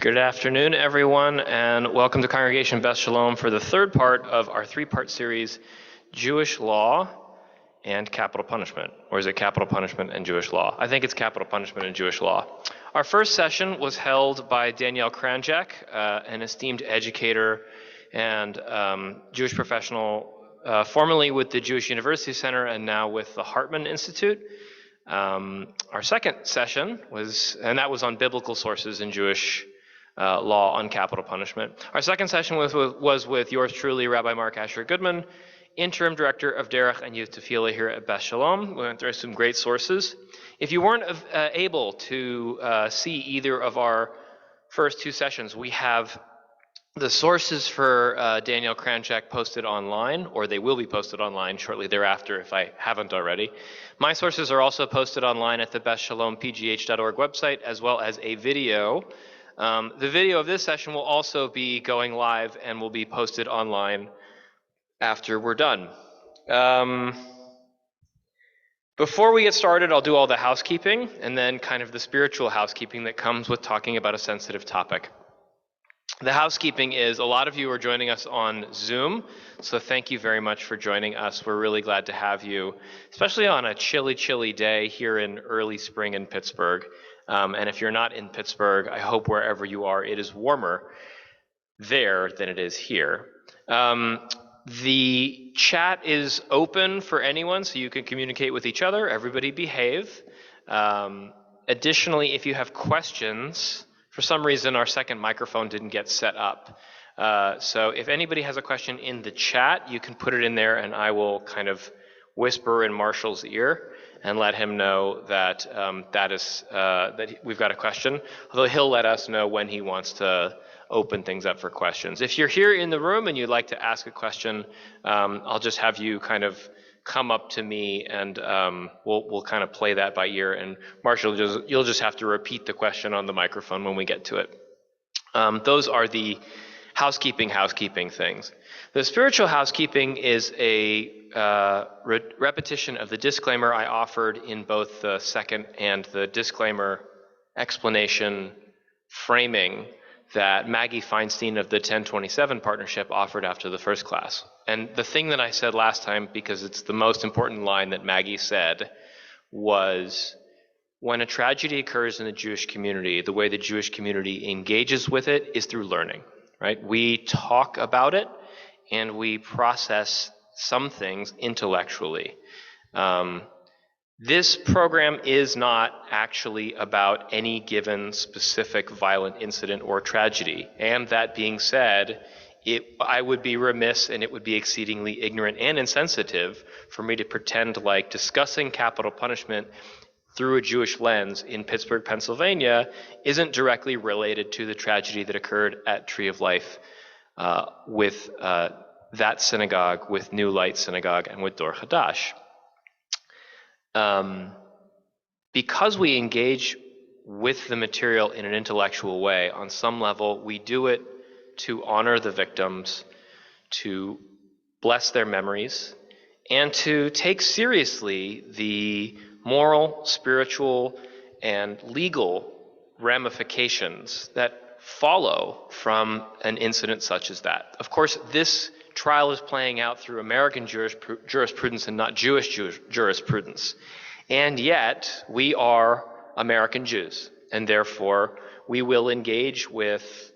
Good afternoon, everyone, and welcome to Congregation Beth Shalom for the third part of our three-part series, Jewish Law and Capital Punishment. Or is it Capital Punishment and Jewish Law? I think it's Capital Punishment and Jewish Law. Our first session was held by Danielle Kranjak, an esteemed educator and Jewish professional, formerly with the Jewish University Center and now with the Hartman Institute. Our second session was on biblical sources in Jewish law on capital punishment. Our second session was with yours truly, Rabbi Mark Asher Goodman, Interim Director of Derech and Youth Tefillah here at Beth Shalom. We went through some great sources. If you weren't able to see either of our first two sessions, we have the sources for Danielle Kranjak posted online, or they will be posted online shortly thereafter if I haven't already. My sources are also posted online at the BethShalomPGH.org website, as well as a video. The video of this session will also be going live and will be posted online after we're done. Before we get started, I'll do all the housekeeping and then kind of the spiritual housekeeping that comes with talking about a sensitive topic. The housekeeping is a lot of you are joining us on Zoom, so thank you very much for joining us. We're really glad to have you, especially on a chilly, chilly day here in early spring in Pittsburgh. And if you're not in Pittsburgh, I hope wherever you are, it is warmer there than it is here. The chat is open for anyone, so you can communicate with each other. Everybody behave. Additionally, if you have questions, for some reason our second microphone didn't get set up. So if anybody has a question in the chat, you can put it in there and I will kind of whisper in Marshall's ear and let him know that that we've got a question, although he'll let us know when he wants to open things up for questions. If you're here in the room and you'd like to ask a question, I'll just have you kind of come up to me and we'll kind of play that by ear, and Marshall, you'll just have to repeat the question on the microphone when we get to it. Those are the housekeeping things. The spiritual housekeeping is a repetition of the disclaimer I offered in both the second and the disclaimer explanation framing that Maggie Feinstein of the 1027 Partnership offered after the first class. And the thing that I said last time, because it's the most important line that Maggie said, was when a tragedy occurs in the Jewish community, the way the Jewish community engages with it is through learning, right? We talk about it and we process some things intellectually. This program is not actually about any given specific violent incident or tragedy. And that being said, I would be remiss and it would be exceedingly ignorant and insensitive for me to pretend like discussing capital punishment through a Jewish lens in Pittsburgh, Pennsylvania isn't directly related to the tragedy that occurred at Tree of Life with that synagogue, with New Light Synagogue, and with Dor Hadash. Because we engage with the material in an intellectual way, on some level, we do it to honor the victims, to bless their memories, and to take seriously the moral, spiritual, and legal ramifications that follow from an incident such as that. Of course, this trial is playing out through American jurisprudence and not Jewish jurisprudence. And yet, we are American Jews, and therefore we will engage with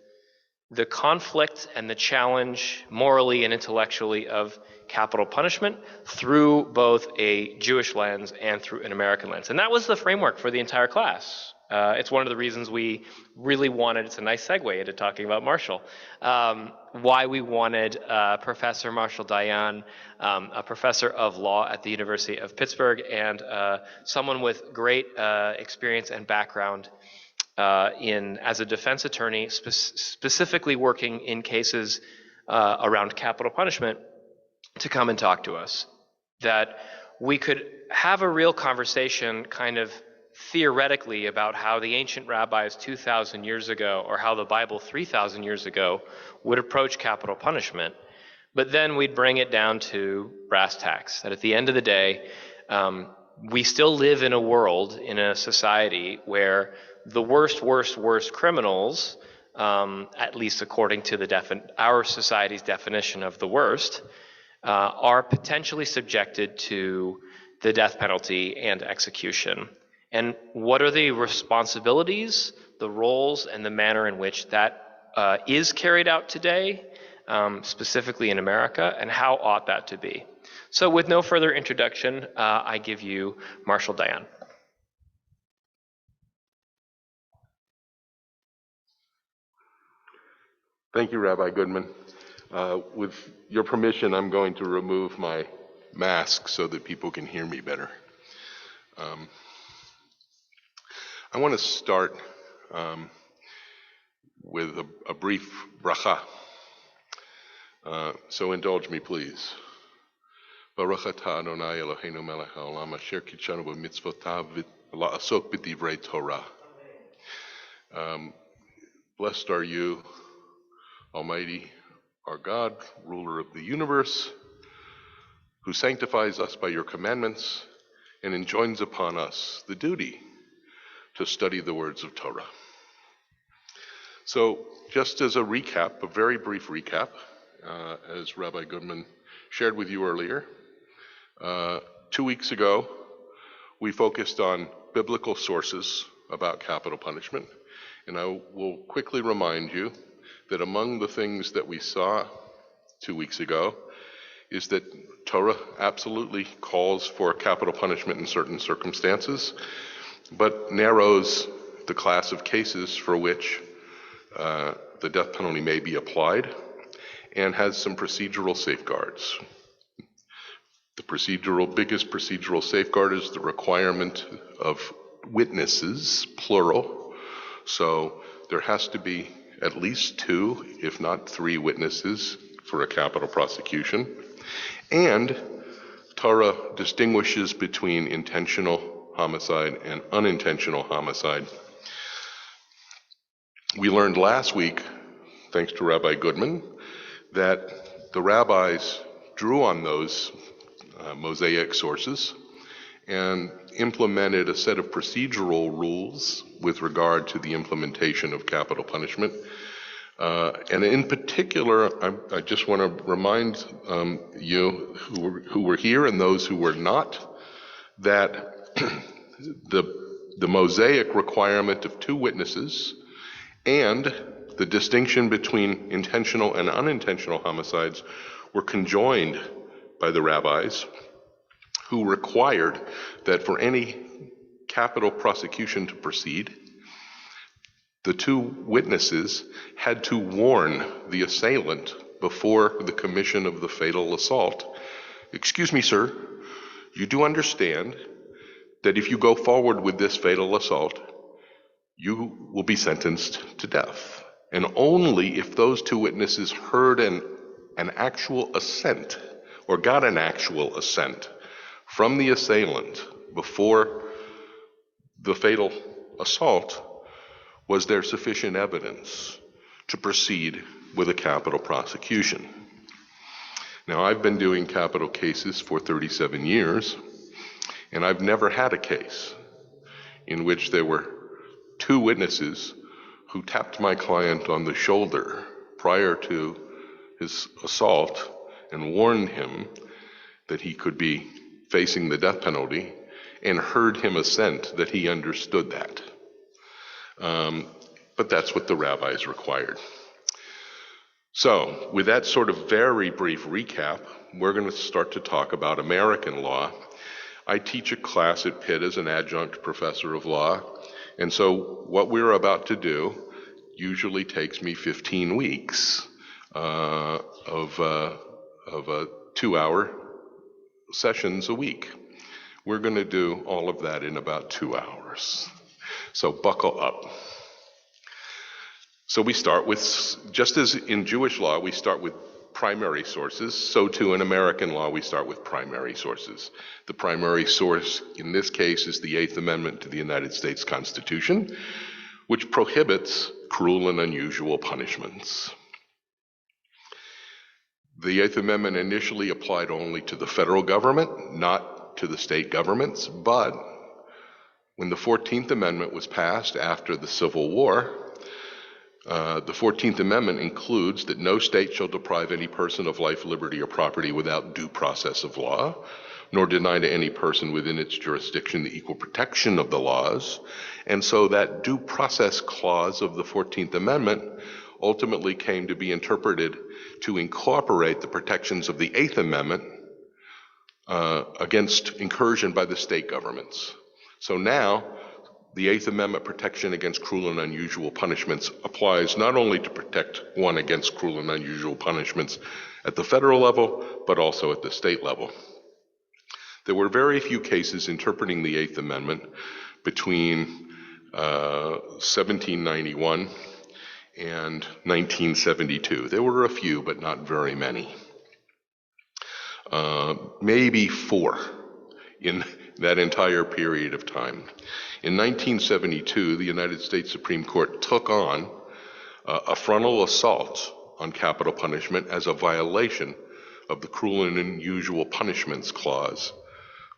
the conflict and the challenge morally and intellectually of capital punishment through both a Jewish lens and through an American lens. And that was the framework for the entire class. It's one of the reasons we really wanted, it's a nice segue into talking about Marshall, why we wanted Professor Marshall Dayan, a professor of law at the University of Pittsburgh, and someone with great experience and background as a defense attorney, specifically working in cases around capital punishment, to come and talk to us. That we could have a real conversation kind of theoretically about how the ancient rabbis 2,000 years ago, or how the Bible 3,000 years ago would approach capital punishment. But then we'd bring it down to brass tacks, that at the end of the day, we still live in a world, in a society where the worst criminals at least according to our society's definition of the worst, are potentially subjected to the death penalty and execution. And what are the responsibilities, the roles, and the manner in which that is carried out today, specifically in America, and how ought that to be? So with no further introduction, I give you Marshall Dayan. Thank you, Rabbi Goodman. With your permission, I'm going to remove my mask so that people can hear me better. I want to start with a brief bracha. So indulge me, please. Baruch atah Adonai Eloheinu melech haolam asher kitshanu b'mitzvotav la'asok b'divrei Torah. Blessed are you, Almighty, our God, ruler of the universe, who sanctifies us by your commandments and enjoins upon us the duty to study the words of Torah. So, just as a recap, a very brief recap, as Rabbi Goodman shared with you earlier, 2 weeks ago, we focused on biblical sources about capital punishment, and I will quickly remind you that among the things that we saw 2 weeks ago is that Torah absolutely calls for capital punishment in certain circumstances, but narrows the class of cases for which the death penalty may be applied, and has some procedural safeguards. The biggest procedural safeguard is the requirement of witnesses, plural. So there has to be at least 2, if not 3 witnesses for a capital prosecution. And Torah distinguishes between intentional homicide and unintentional homicide. We learned last week, thanks to Rabbi Goodman, that the rabbis drew on those Mosaic sources and implemented a set of procedural rules with regard to the implementation of capital punishment. And in particular, I just want to remind you who were here and those who were not, that the Mosaic requirement of 2 witnesses and the distinction between intentional and unintentional homicides were conjoined by the rabbis, who required that for any capital prosecution to proceed, the 2 witnesses had to warn the assailant before the commission of the fatal assault. Excuse me, sir, you do understand that if you go forward with this fatal assault, you will be sentenced to death. And only if those 2 witnesses heard an actual assent, or got an actual assent from the assailant before the fatal assault, was there sufficient evidence to proceed with a capital prosecution. Now, I've been doing capital cases for 37 years, and I've never had a case in which there were 2 witnesses who tapped my client on the shoulder prior to his assault and warned him that he could be facing the death penalty, and heard him assent that he understood that. But that's what the rabbis required. So, with that sort of very brief recap, we're going to start to talk about American law. I teach a class at Pitt as an adjunct professor of law, and so what we're about to do usually takes me 15 weeks of 2-hour sessions a week. We're going to do all of that in about 2 hours. So buckle up. So we start with, just as in Jewish law, we start with primary sources, so too in American law we start with primary sources. The primary source in this case is the 8th Amendment to the United States Constitution, which prohibits cruel and unusual punishments. The 8th Amendment initially applied only to the federal government, not to the state governments, but when the 14th Amendment was passed after the Civil War, The 14th Amendment includes that no state shall deprive any person of life, liberty, or property without due process of law, nor deny to any person within its jurisdiction the equal protection of the laws. And so that due process clause of the 14th Amendment ultimately came to be interpreted to incorporate the protections of the 8th Amendment against incursion by the state governments. So now, the 8th Amendment protection against cruel and unusual punishments applies not only to protect one against cruel and unusual punishments at the federal level, but also at the state level. There were very few cases interpreting the 8th Amendment between 1791 and 1972. There were a few, but not very many. Maybe 4 in that entire period of time. In 1972, the United States Supreme Court took on a frontal assault on capital punishment as a violation of the cruel and unusual punishments clause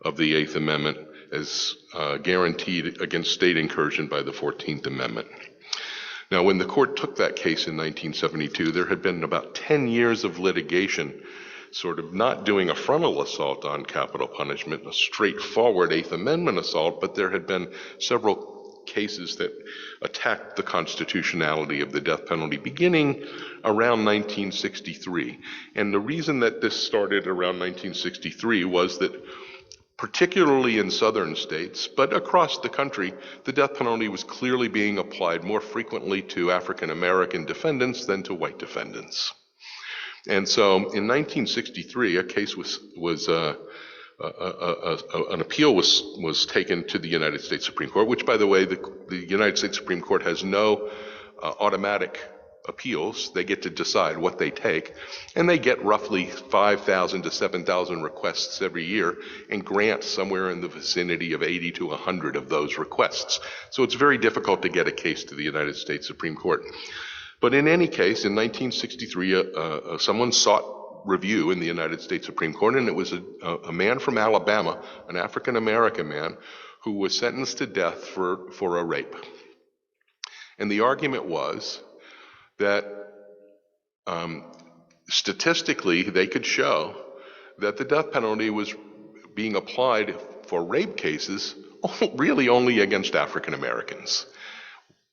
of the 8th Amendment as guaranteed against state incursion by the 14th Amendment. Now, when the court took that case in 1972, there had been about 10 years of litigation sort of not doing a frontal assault on capital punishment, a straightforward 8th Amendment assault, but there had been several cases that attacked the constitutionality of the death penalty beginning around 1963. And the reason that this started around 1963 was that particularly in southern states, but across the country, the death penalty was clearly being applied more frequently to African American defendants than to white defendants. And so in 1963, a case an appeal was taken to the United States Supreme Court, which, by the way, the United States Supreme Court has no automatic appeals. They get to decide what they take, and they get roughly 5,000 to 7,000 requests every year and grant somewhere in the vicinity of 80 to 100 of those requests. So it's very difficult to get a case to the United States Supreme Court. But in any case, in 1963, someone sought review in the United States Supreme Court, and it was a man from Alabama, an African-American man, who was sentenced to death for a rape. And the argument was that statistically they could show that the death penalty was being applied for rape cases really only against African Americans.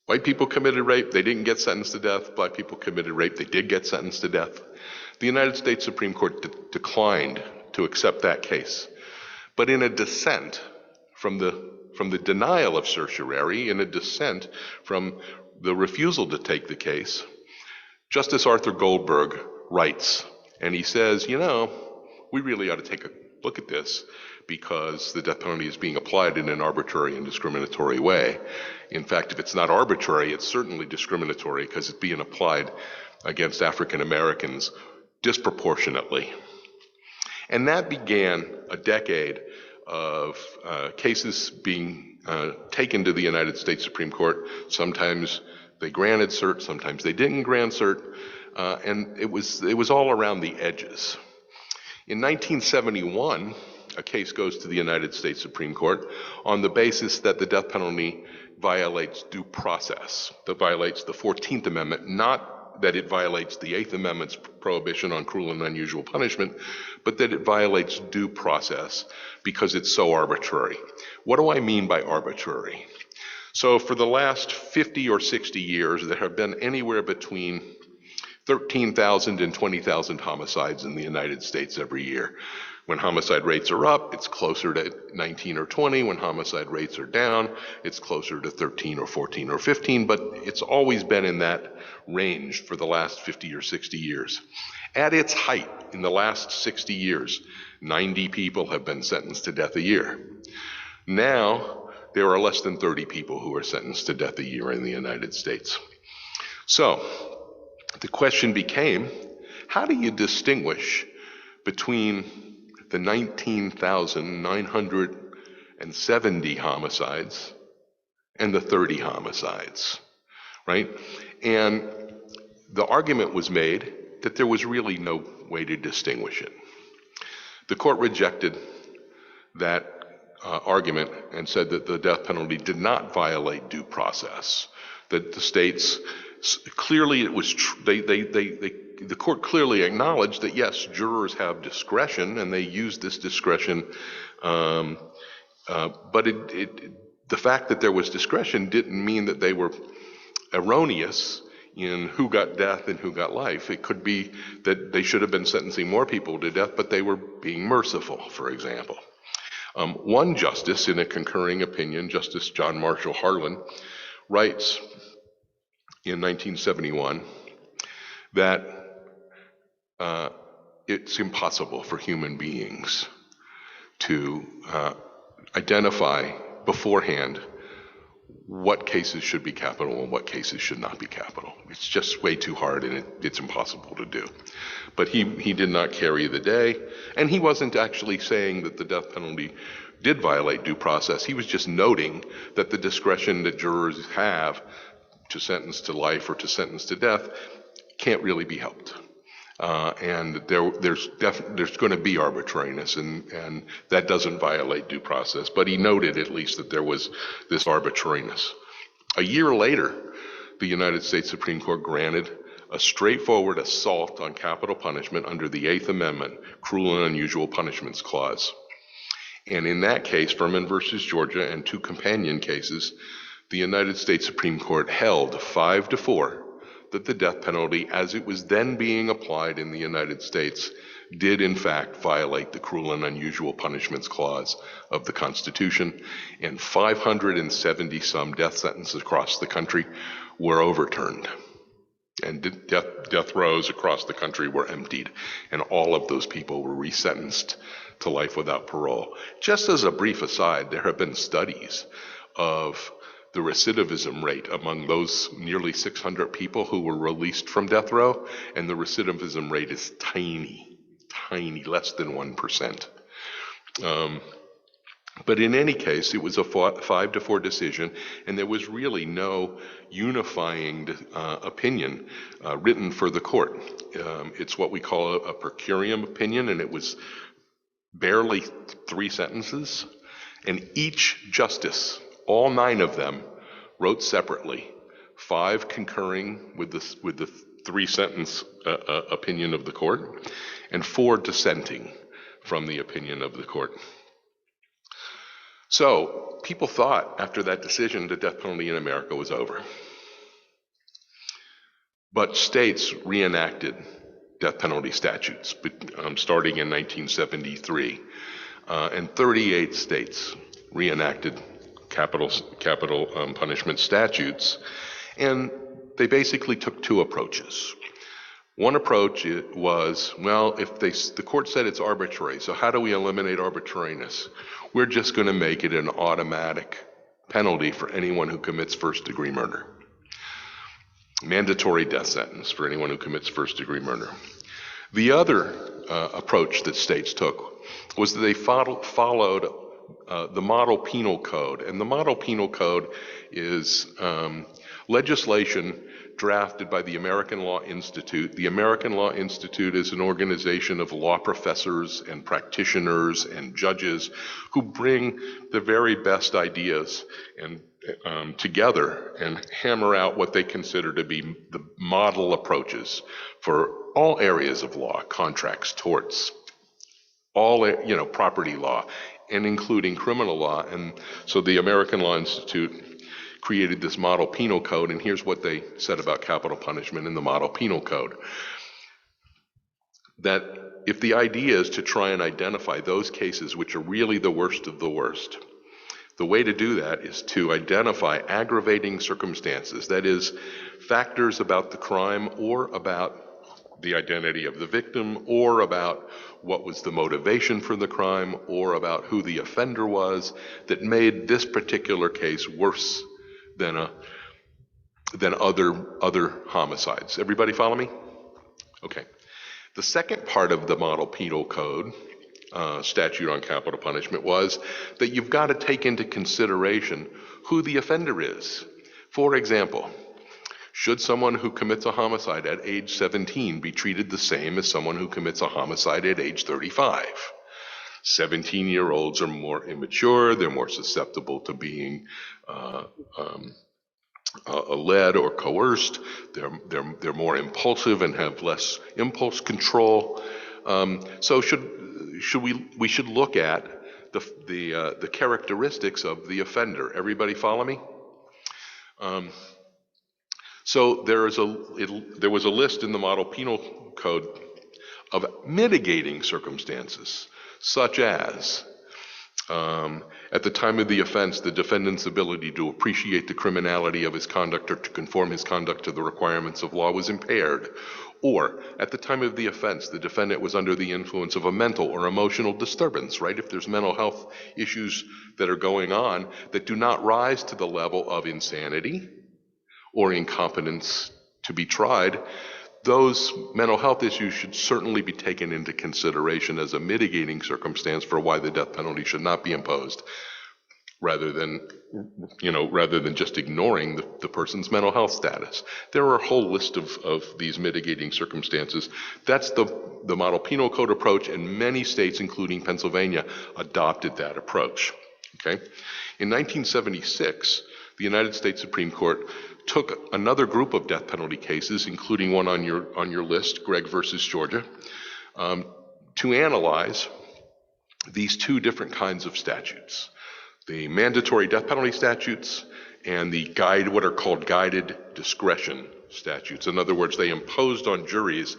White people committed rape, they didn't get sentenced to death. Black people committed rape, they did get sentenced to death. The United States Supreme Court declined to accept that case. But in a dissent from the denial of certiorari, in a dissent from the refusal to take the case, Justice Arthur Goldberg writes, and he says, we really ought to take a look at this because the death penalty is being applied in an arbitrary and discriminatory way. In fact, if it's not arbitrary, it's certainly discriminatory because it's being applied against African Americans disproportionately. And that began a decade of cases being taken to the United States Supreme Court. Sometimes they granted cert, sometimes they didn't grant cert, and it was all around the edges. In 1971, a case goes to the United States Supreme Court on the basis that the death penalty violates due process, that violates the 14th Amendment, not that it violates the 8th Amendment's prohibition on cruel and unusual punishment, but that it violates due process because it's so arbitrary. What do I mean by arbitrary? So for the last 50 or 60 years, there have been anywhere between 13,000 and 20,000 homicides in the United States every year. When homicide rates are up, it's closer to 19 or 20. When homicide rates are down, it's closer to 13 or 14 or 15, but it's always been in that range for the last 50 or 60 years. At its height, in the last 60 years, 90 people have been sentenced to death a year. Now, there are less than 30 people who are sentenced to death a year in the United States. So, the question became, how do you distinguish between the 19,970 homicides and the 30 homicides, right? And the argument was made that there was really no way to distinguish it. The court rejected that argument and said that the death penalty did not violate due process, that the states clearly it was the court clearly acknowledged that yes, jurors have discretion and they use this discretion, but the fact that there was discretion didn't mean that they were erroneous in who got death and who got life. It could be that they should have been sentencing more people to death, but they were being merciful, for example. One justice, in a concurring opinion, Justice John Marshall Harlan, writes in 1971 that it's impossible for human beings to identify beforehand what cases should be capital and what cases should not be capital. It's just way too hard and it's impossible to do. But he did not carry the day, and he wasn't actually saying that the death penalty did violate due process. He was just noting that the discretion that jurors have to sentence to life or to sentence to death can't really be helped. And there's going to be arbitrariness, and that doesn't violate due process. But he noted at least that there was this arbitrariness. A year later, the United States Supreme Court granted a straightforward assault on capital punishment under the Eighth Amendment, Cruel and Unusual Punishments Clause. And in that case, Furman versus Georgia and two companion cases, the United States Supreme Court held 5-4 that the death penalty, as it was then being applied in the United States, did in fact violate the Cruel and Unusual Punishments Clause of the Constitution, and 570 some death sentences across the country were overturned. And death rows across the country were emptied, and all of those people were resentenced to life without parole. Just as a brief aside, there have been studies of the recidivism rate among those nearly 600 people who were released from death row, and the recidivism rate is tiny, less than 1%. But in any case, it was a 5-4 decision, and there was really no unifying opinion written for the court. It's what we call a per curiam opinion, and it was barely 3 sentences, and each justice, all 9 of them, wrote separately, 5 concurring with the 3-sentence opinion of the court, and 4 dissenting from the opinion of the court. So people thought after that decision the death penalty in America was over. But states reenacted death penalty statutes starting in 1973, and 38 states reenacted capital punishment statutes, and they basically took 2 approaches. One approach was, well, if the court said it's arbitrary, so how do we eliminate arbitrariness? We're just going to make it an automatic penalty for anyone who commits first-degree murder. Mandatory death sentence for anyone who commits first-degree murder. The other approach that states took was that they followed the Model Penal Code. And the Model Penal Code is legislation drafted by the American Law Institute. The American Law Institute is an organization of law professors and practitioners and judges who bring the very best ideas and together and hammer out what they consider to be the model approaches for all areas of law, contracts, torts, all property law, and including criminal law. And so the American Law Institute created this Model Penal Code, and here's what they said about capital punishment in the Model Penal Code. That if the idea is to try and identify those cases which are really the worst of the worst, the way to do that is to identify aggravating circumstances, that is, factors about the crime or about the identity of the victim or about what was the motivation for the crime or about who the offender was that made this particular case worse than other homicides. Everybody follow me? Okay. The second part of the Model Penal Code statute on capital punishment was that you've got to take into consideration who the offender is. For example, should someone who commits a homicide at age 17 be treated the same as someone who commits a homicide at age 35? 17-year-olds are more immature, they're more susceptible to being led or coerced. They're more impulsive and have less impulse control. So we should look at the characteristics of the offender. Everybody follow me? So there was a list in the Model Penal Code of mitigating circumstances, such as at the time of the offense, the defendant's ability to appreciate the criminality of his conduct or to conform his conduct to the requirements of law was impaired. Or, at the time of the offense, the defendant was under the influence of a mental or emotional disturbance, right? If there's mental health issues that are going on that do not rise to the level of insanity or incompetence to be tried, those mental health issues should certainly be taken into consideration as a mitigating circumstance for why the death penalty should not be imposed, rather than just ignoring the person's mental health status. There are a whole list of these mitigating circumstances. That's the Model Penal Code approach, and many states, including Pennsylvania, adopted that approach. Okay? In 1976, the United States Supreme Court took another group of death penalty cases, including one on your list, Gregg versus Georgia, to analyze these two different kinds of statutes: the mandatory death penalty statutes and the what are called guided discretion statutes. In other words, they imposed on juries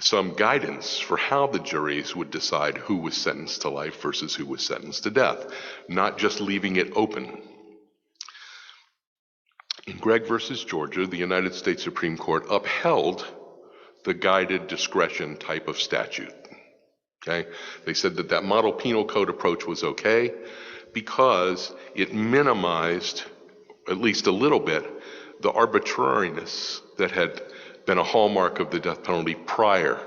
some guidance for how the juries would decide who was sentenced to life versus who was sentenced to death, not just leaving it open. In Gregg versus Georgia, the United States Supreme Court upheld the guided discretion type of statute. Okay? They said that Model Penal Code approach was okay because it minimized, at least a little bit, the arbitrariness that had been a hallmark of the death penalty prior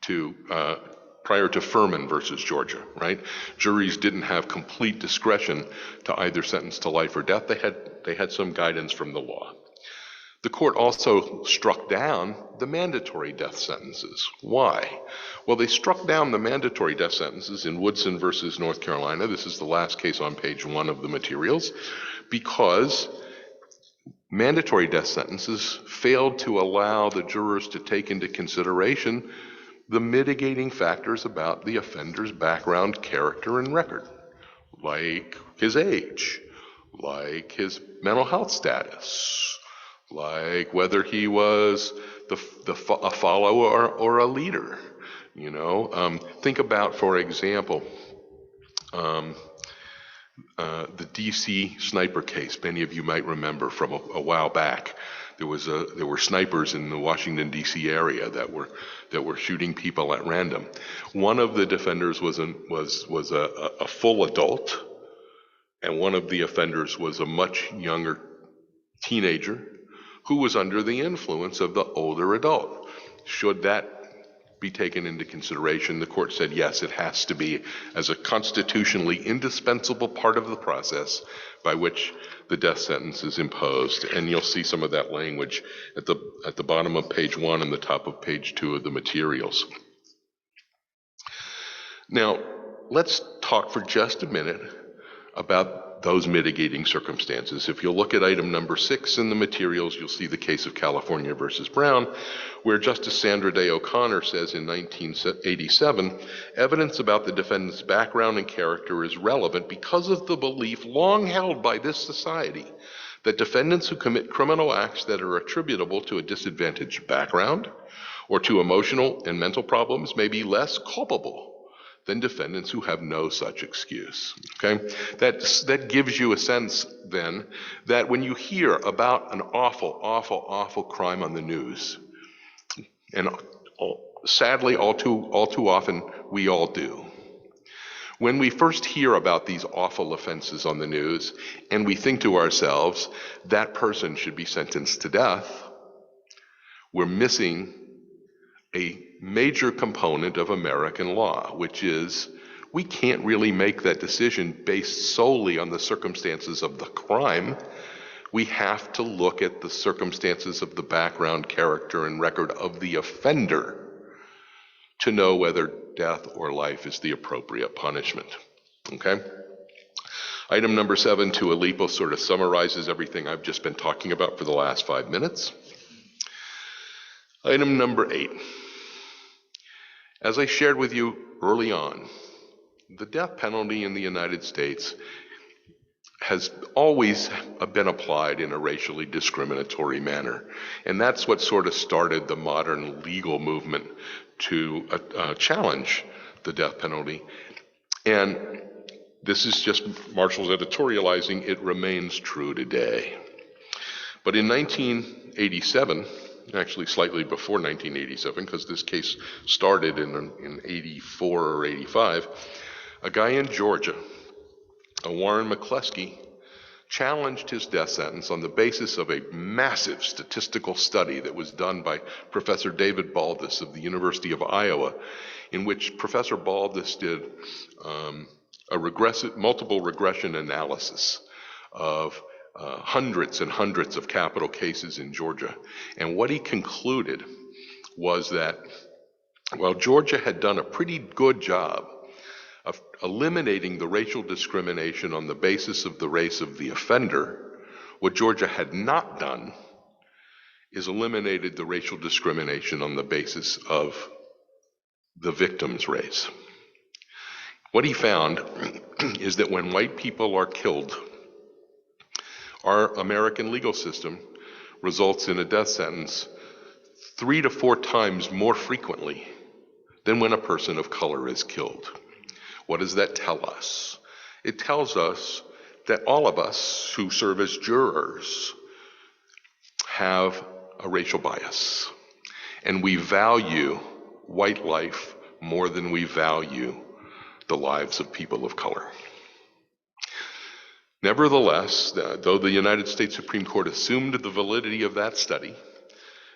to Furman versus Georgia, right? Juries didn't have complete discretion to either sentence to life or death. They had some guidance from the law. The court also struck down the mandatory death sentences. Why? Well, they struck down the mandatory death sentences in Woodson versus North Carolina. This is the last case on page 1 of the materials, because mandatory death sentences failed to allow the jurors to take into consideration the mitigating factors about the offender's background, character, and record, like his age, like his mental health status, like whether he was a follower or a leader. Think about, for example, the D.C. sniper case. Many of you might remember from a while back. There were snipers in the Washington D.C. area that were shooting people at random. One of the defenders was a full adult, and one of the offenders was a much younger teenager who was under the influence of the older adult. Should that be taken into consideration? The court said yes, it has to be, as a constitutionally indispensable part of the process by which the death sentence is imposed. And you'll see some of that language at the bottom of page 1 and the top of page 2 of the materials. Now, let's talk for just a minute about those mitigating circumstances. If you'll look at item number 6 in the materials, you'll see the case of California versus Brown, where Justice Sandra Day O'Connor says in 1987, evidence about the defendant's background and character is relevant because of the belief long held by this society that defendants who commit criminal acts that are attributable to a disadvantaged background or to emotional and mental problems may be less culpable than defendants who have no such excuse. Okay? That gives you a sense then that when you hear about an awful crime on the news, and sadly all too often we all do, when we first hear about these awful offenses on the news and we think to ourselves, that person should be sentenced to death, we're missing a major component of American law, which is we can't really make that decision based solely on the circumstances of the crime. We have to look at the circumstances of the background, character, and record of the offender to know whether death or life is the appropriate punishment. Okay? Item number 7 to Aleppo sort of summarizes everything I've just been talking about for the last 5 minutes. Item number 8. As I shared with you early on, the death penalty in the United States has always been applied in a racially discriminatory manner. And that's what sort of started the modern legal movement to challenge the death penalty. And this is just Marshall's editorializing. It remains true today. But in 1987, actually slightly before 1987, because this case started in 84 or 85, a guy in Georgia, a Warren McCleskey, challenged his death sentence on the basis of a massive statistical study that was done by Professor David Baldus of the University of Iowa, in which Professor Baldus did multiple regression analysis of hundreds and hundreds of capital cases in Georgia. And what he concluded was that while Georgia had done a pretty good job of eliminating the racial discrimination on the basis of the race of the offender, what Georgia had not done is eliminated the racial discrimination on the basis of the victim's race. What he found is that when white people are killed, our American legal system results in a death sentence 3 to 4 times more frequently than when a person of color is killed. What does that tell us? It tells us that all of us who serve as jurors have a racial bias, and we value white life more than we value the lives of people of color. Nevertheless, though the United States Supreme Court assumed the validity of that study,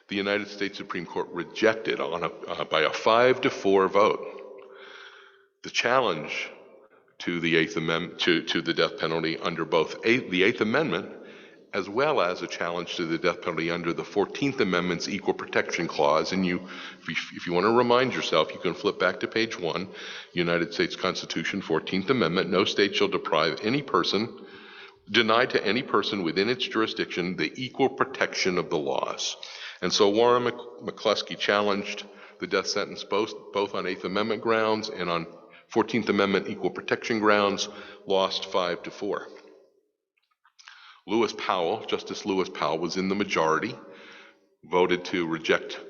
the United States Supreme Court rejected by a 5-4 vote the challenge to the Eighth Amendment, to the death penalty under both the Eighth Amendment, as well as a challenge to the death penalty under the 14th Amendment's Equal Protection Clause. And if you want to remind yourself, you can flip back to page 1, United States Constitution, 14th Amendment. No state shall deny to any person within its jurisdiction the equal protection of the laws. And so Warren McCleskey challenged the death sentence both on Eighth Amendment grounds and on 14th Amendment equal protection grounds, lost 5-4. Justice Lewis Powell was in the majority, voted to reject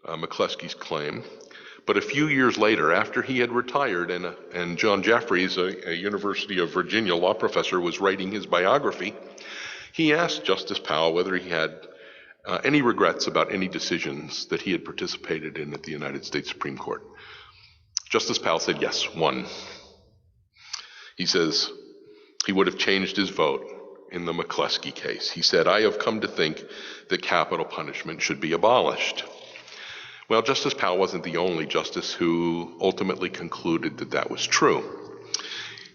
McCleskey's claim. But a few years later, after he had retired and John Jeffries, a University of Virginia law professor, was writing his biography, he asked Justice Powell whether he had any regrets about any decisions that he had participated in at the United States Supreme Court. Justice Powell said yes, one. He says he would have changed his vote in the McCleskey case. He said, "I have come to think that capital punishment should be abolished." Well, Justice Powell wasn't the only justice who ultimately concluded that that was true.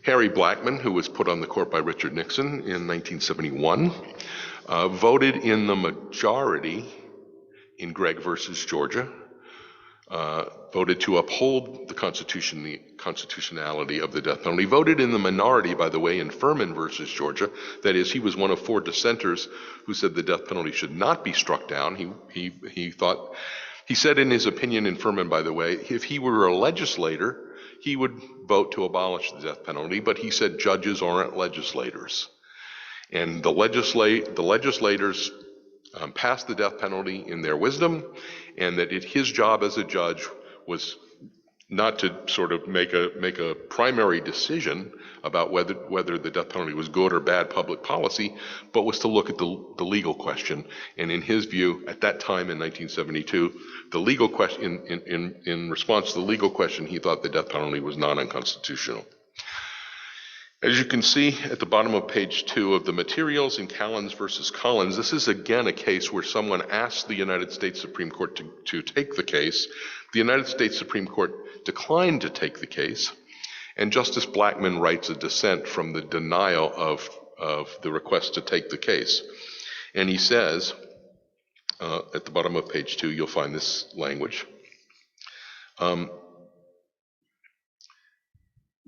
Harry Blackmun, who was put on the court by Richard Nixon in 1971, voted in the majority in Gregg versus Georgia, voted to uphold the constitutionality of the death penalty, voted in the minority, by the way, in Furman versus Georgia. That is, he was one of 4 dissenters who said the death penalty should not be struck down. He said in his opinion in Furman, by the way, if he were a legislator, he would vote to abolish the death penalty, but he said judges aren't legislators. And the legislators passed the death penalty in their wisdom, and that his job as a judge was not to sort of make a primary decision about whether the death penalty was good or bad public policy, but was to look at the legal question. And in his view, at that time in 1972, the legal question, in response to the legal question, he thought the death penalty was not unconstitutional. As you can see at the bottom of page 2 of the materials in Callens versus Collins, this is again a case where someone asked the United States Supreme Court to take the case. The United States Supreme Court declined to take the case, and Justice Blackmun writes a dissent from the denial of the request to take the case. And he says, at the bottom of page 2, you'll find this language.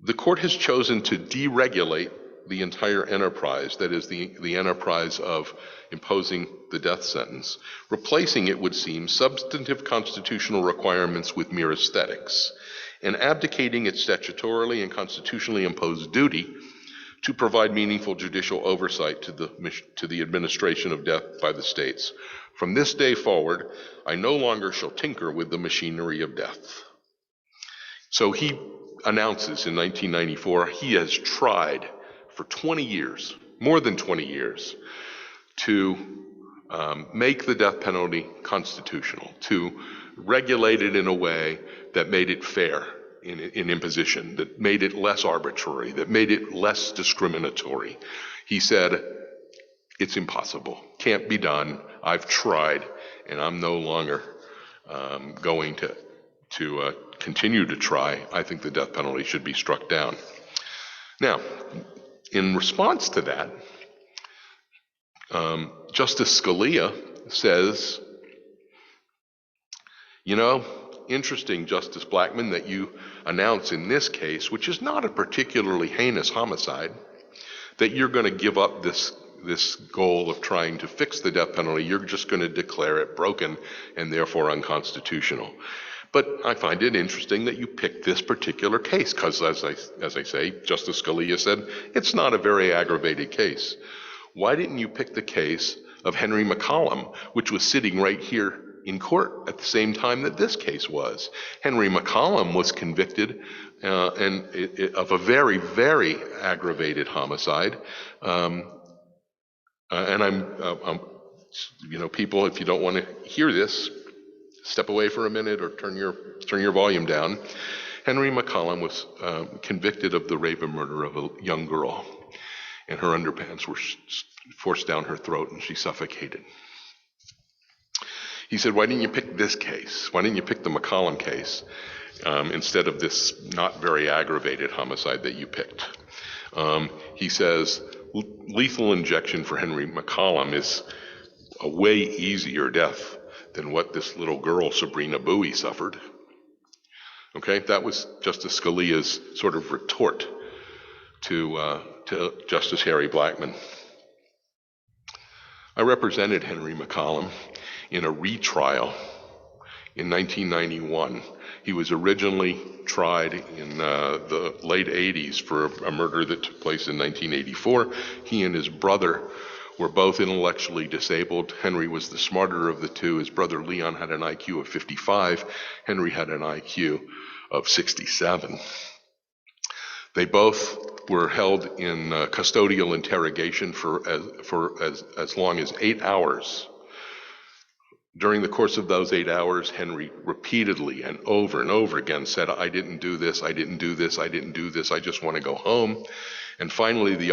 The court has chosen to deregulate the entire enterprise, that is the enterprise of imposing the death sentence. Replacing it would seem substantive constitutional requirements with mere aesthetics, and abdicating its statutorily and constitutionally imposed duty to provide meaningful judicial oversight to the administration of death by the states. From this day forward, I no longer shall tinker with the machinery of death. So he announces in 1994 he has tried for 20 years, more than 20 years, to make the death penalty constitutional, to regulate it in a way that made it fair in imposition, that made it less arbitrary, that made it less discriminatory. He said, it's impossible, can't be done, I've tried, and I'm no longer going to continue to try. I think the death penalty should be struck down. Now, in response to that, Justice Scalia says, you know, interesting, Justice Blackmun, that you announce in this case, which is not a particularly heinous homicide, that you're going to give up this goal of trying to fix the death penalty. You're just going to declare it broken and therefore unconstitutional. But I find it interesting that you picked this particular case, because as I say, Justice Scalia said, it's not a very aggravated case. Why didn't you pick the case of Henry McCollum, which was sitting right here in court at the same time that this case was? Henry McCollum was convicted of a very, very aggravated homicide. And people, if you don't want to hear this, step away for a minute or turn your volume down. Henry McCollum was convicted of the rape and murder of a young girl, and her underpants were forced down her throat and she suffocated. He said, why didn't you pick this case? Why didn't you pick the McCollum case instead of this not very aggravated homicide that you picked? He says, lethal injection for Henry McCollum is a way easier death than what this little girl, Sabrina Bowie, suffered. Okay, that was Justice Scalia's sort of retort to Justice Harry Blackmun. I represented Henry McCollum in a retrial in 1991. He was originally tried in the late 80s for a murder that took place in 1984. He and his brother were both intellectually disabled. Henry was the smarter of the two. His brother Leon had an IQ of 55. Henry had an IQ of 67. They both were held in custodial interrogation for as long as 8 hours. During the course of those 8 hours, Henry repeatedly and over again said, I didn't do this, I didn't do this, I didn't do this, I just want to go home. And finally, the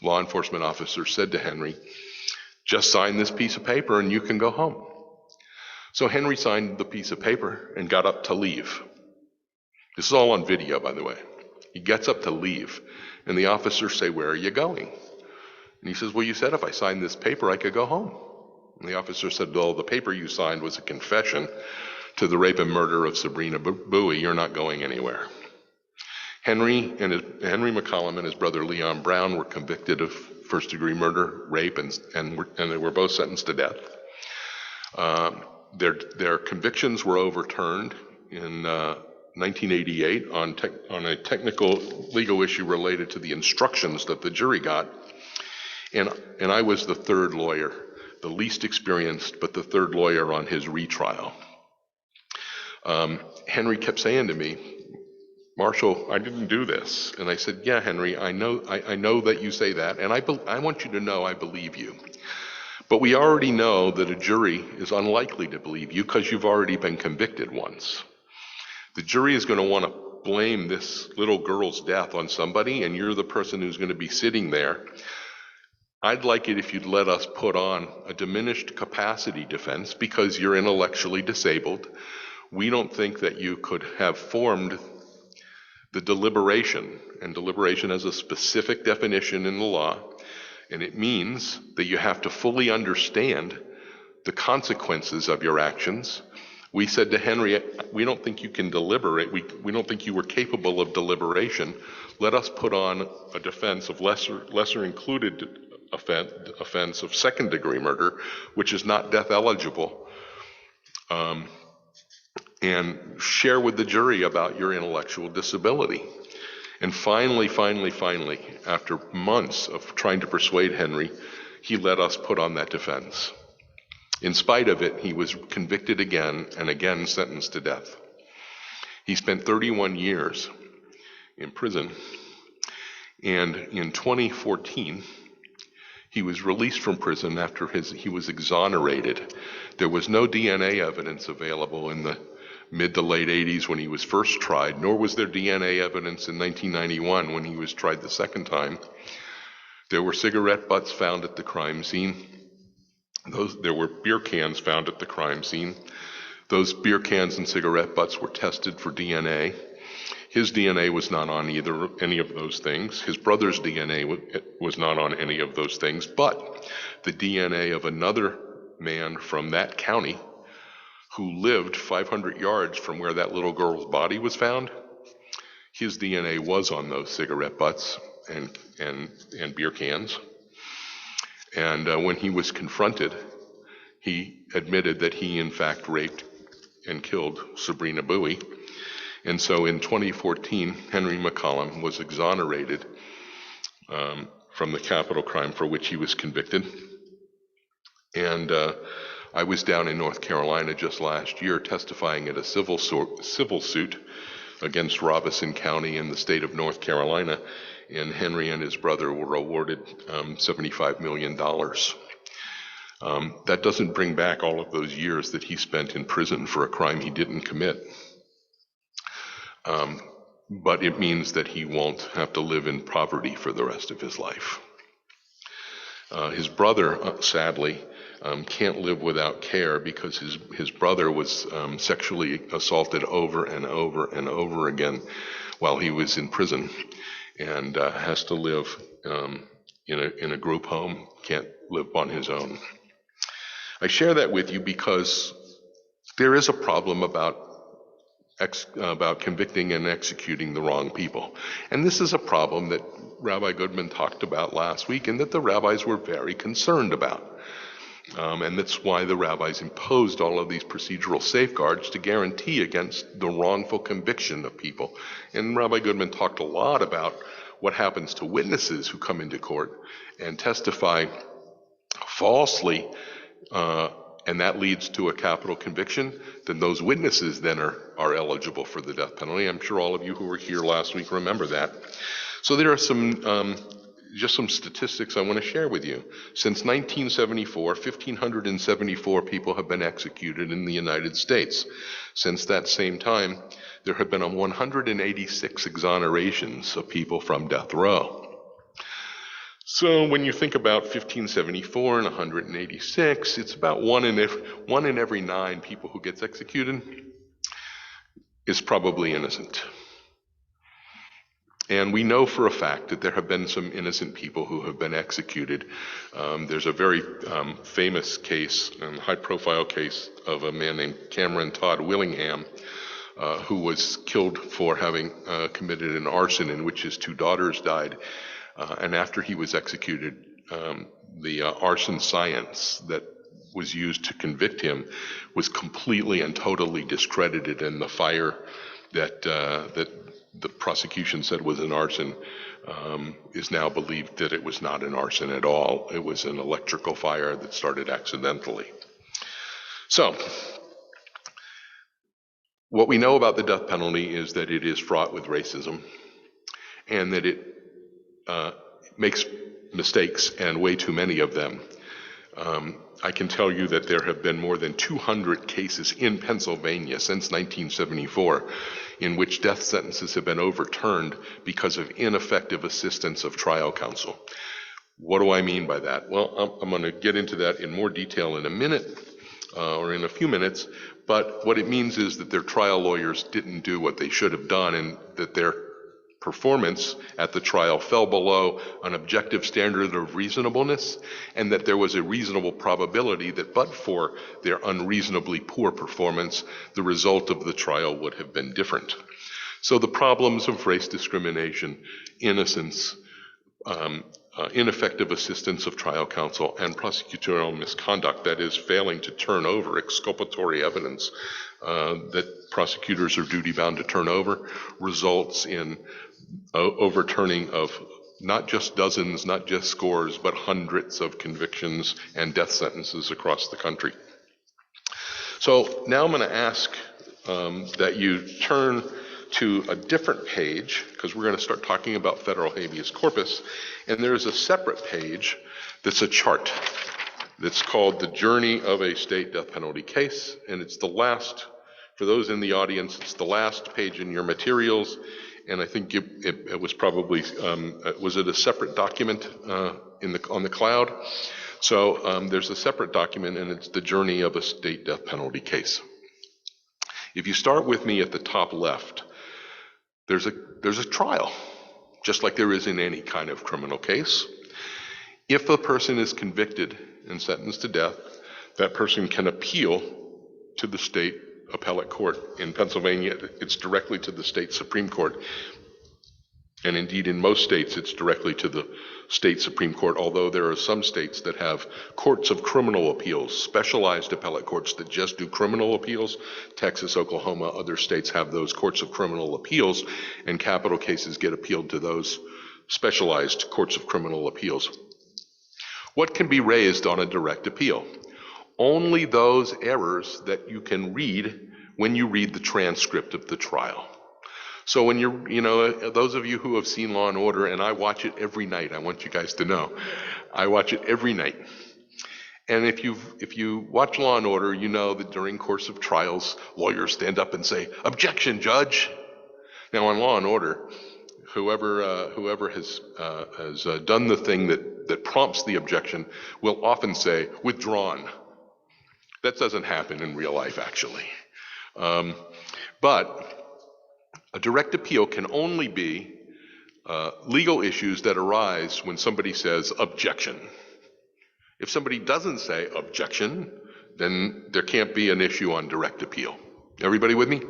law enforcement officers said to Henry, just sign this piece of paper and you can go home. So Henry signed the piece of paper and got up to leave. This is all on video, by the way. He gets up to leave, and the officers say, where are you going? And he says, well, you said if I signed this paper, I could go home. And the officer said, well, the paper you signed was a confession to the rape and murder of Sabrina Bowie. You're not going anywhere. Henry McCollum and his brother Leon Brown were convicted of first-degree murder, rape, and they were both sentenced to death. Their convictions were overturned in 1988 on a technical legal issue related to the instructions that the jury got. And I was the third lawyer, the least experienced, but the third lawyer on his retrial. Henry kept saying to me, Marshall, I didn't do this. And I said, yeah, Henry, I know that you say that, and I want you to know I believe you. But we already know that a jury is unlikely to believe you because you've already been convicted once. The jury is going to want to blame this little girl's death on somebody, and you're the person who's going to be sitting there. I'd like it if you'd let us put on a diminished capacity defense because you're intellectually disabled. We don't think that you could have formed the deliberation, and deliberation has a specific definition in the law, and it means that you have to fully understand the consequences of your actions We said to Henry, we don't think you can deliberate. We don't think you were capable of deliberation. Let us put on a defense of lesser included offense of second-degree murder, which is not death eligible, and share with the jury about your intellectual disability. And finally, after months of trying to persuade Henry, he let us put on that defense. In spite of it, he was convicted again and again sentenced to death. He spent 31 years in prison, and in 2014, he was released from prison after he was exonerated. There was no DNA evidence available in the mid to late 80s when he was first tried, nor was there DNA evidence in 1991 when he was tried the second time. There were cigarette butts found at the crime scene. There were beer cans found at the crime scene. Those beer cans and cigarette butts were tested for DNA. His DNA was not on any of those things. His brother's DNA was not on any of those things, but the DNA of another man from that county who lived 500 yards from where that little girl's body was found, his DNA was on those cigarette butts and beer cans. And when he was confronted, he admitted that he in fact raped and killed Sabrina Bowie. And so in 2014, Henry McCollum was exonerated from the capital crime for which he was convicted. And I was down in North Carolina just last year testifying at a civil suit against Robeson County in the state of North Carolina, and Henry and his brother were awarded $75 million. That doesn't bring back all of those years that he spent in prison for a crime he didn't commit. But it means that he won't have to live in poverty for the rest of his life. His brother, sadly, can't live without care because his brother was sexually assaulted over and over again while he was in prison, and has to live in a group home, can't live on his own. I share that with you because there is a problem about convicting and executing the wrong people. And this is a problem that Rabbi Goodman talked about last week and that the rabbis were very concerned about. And that's why the rabbis imposed all of these procedural safeguards to guarantee against the wrongful conviction of people. And Rabbi Goodman talked a lot about what happens to witnesses who come into court and testify falsely, and that leads to a capital conviction. Then those witnesses then are eligible for the death penalty. I'm sure all of you who were here last week remember that. So there are just some statistics I want to share with you. Since 1974, 1,574 people have been executed in the United States. Since that same time, there have been 186 exonerations of people from death row. So when you think about 1574 and 186, it's about one in every 9 people who gets executed is probably innocent. And we know for a fact that there have been some innocent people who have been executed. There's a very famous case, high-profile case of a man named Cameron Todd Willingham, who was killed for having committed an arson in which his 2 daughters died. And after he was executed, the arson science that was used to convict him was completely and totally discredited, and the fire that the prosecution said was an arson is now believed that it was not an arson at all. It was an electrical fire that started accidentally. So, what we know about the death penalty is that it is fraught with racism, and that it makes mistakes, and way too many of them. I can tell you that there have been more than 200 cases in Pennsylvania since 1974 in which death sentences have been overturned because of ineffective assistance of trial counsel. What do I mean by that? Well, I'm going to get into that in more detail in a minute, or in a few minutes, but what it means is that their trial lawyers didn't do what they should have done, and that their performance at the trial fell below an objective standard of reasonableness, and that there was a reasonable probability that but for their unreasonably poor performance, the result of the trial would have been different. So the problems of race discrimination, innocence, ineffective assistance of trial counsel, and prosecutorial misconduct, that is, failing to turn over exculpatory evidence that prosecutors are duty-bound to turn over, results in overturning of not just dozens, not just scores, but hundreds of convictions and death sentences across the country. So now I'm going to ask that you turn to a different page, because we're going to start talking about federal habeas corpus, and there's a separate page that's a chart that's called The Journey of a State Death Penalty Case, and it's the last, for those in the audience, it's the last page in your materials, and I think it was probably, was it a separate document on the cloud? So there's a separate document, and it's The Journey of a State Death Penalty Case. If you start with me at the top left, there's a trial, just like there is in any kind of criminal case. If a person is convicted and sentenced to death, that person can appeal to the state appellate court. In Pennsylvania, it's directly to the state Supreme Court. And indeed, in most states, it's directly to the state Supreme Court, although there are some states that have courts of criminal appeals, specialized appellate courts that just do criminal appeals. Texas, Oklahoma, other states have those courts of criminal appeals, and capital cases get appealed to those specialized courts of criminal appeals. What can be raised on a direct appeal? Only those errors that you can read when you read the transcript of the trial. So when those of you who have seen Law and Order, and I watch it every night, I want you guys to know, I watch it every night. And if you watch Law and Order, you know that during course of trials, lawyers stand up and say, "Objection, Judge." Now on Law and Order, whoever has done the thing that prompts the objection will often say, "Withdrawn." That doesn't happen in real life, actually. But a direct appeal can only be legal issues that arise when somebody says objection. If somebody doesn't say objection, then there can't be an issue on direct appeal. Everybody with me?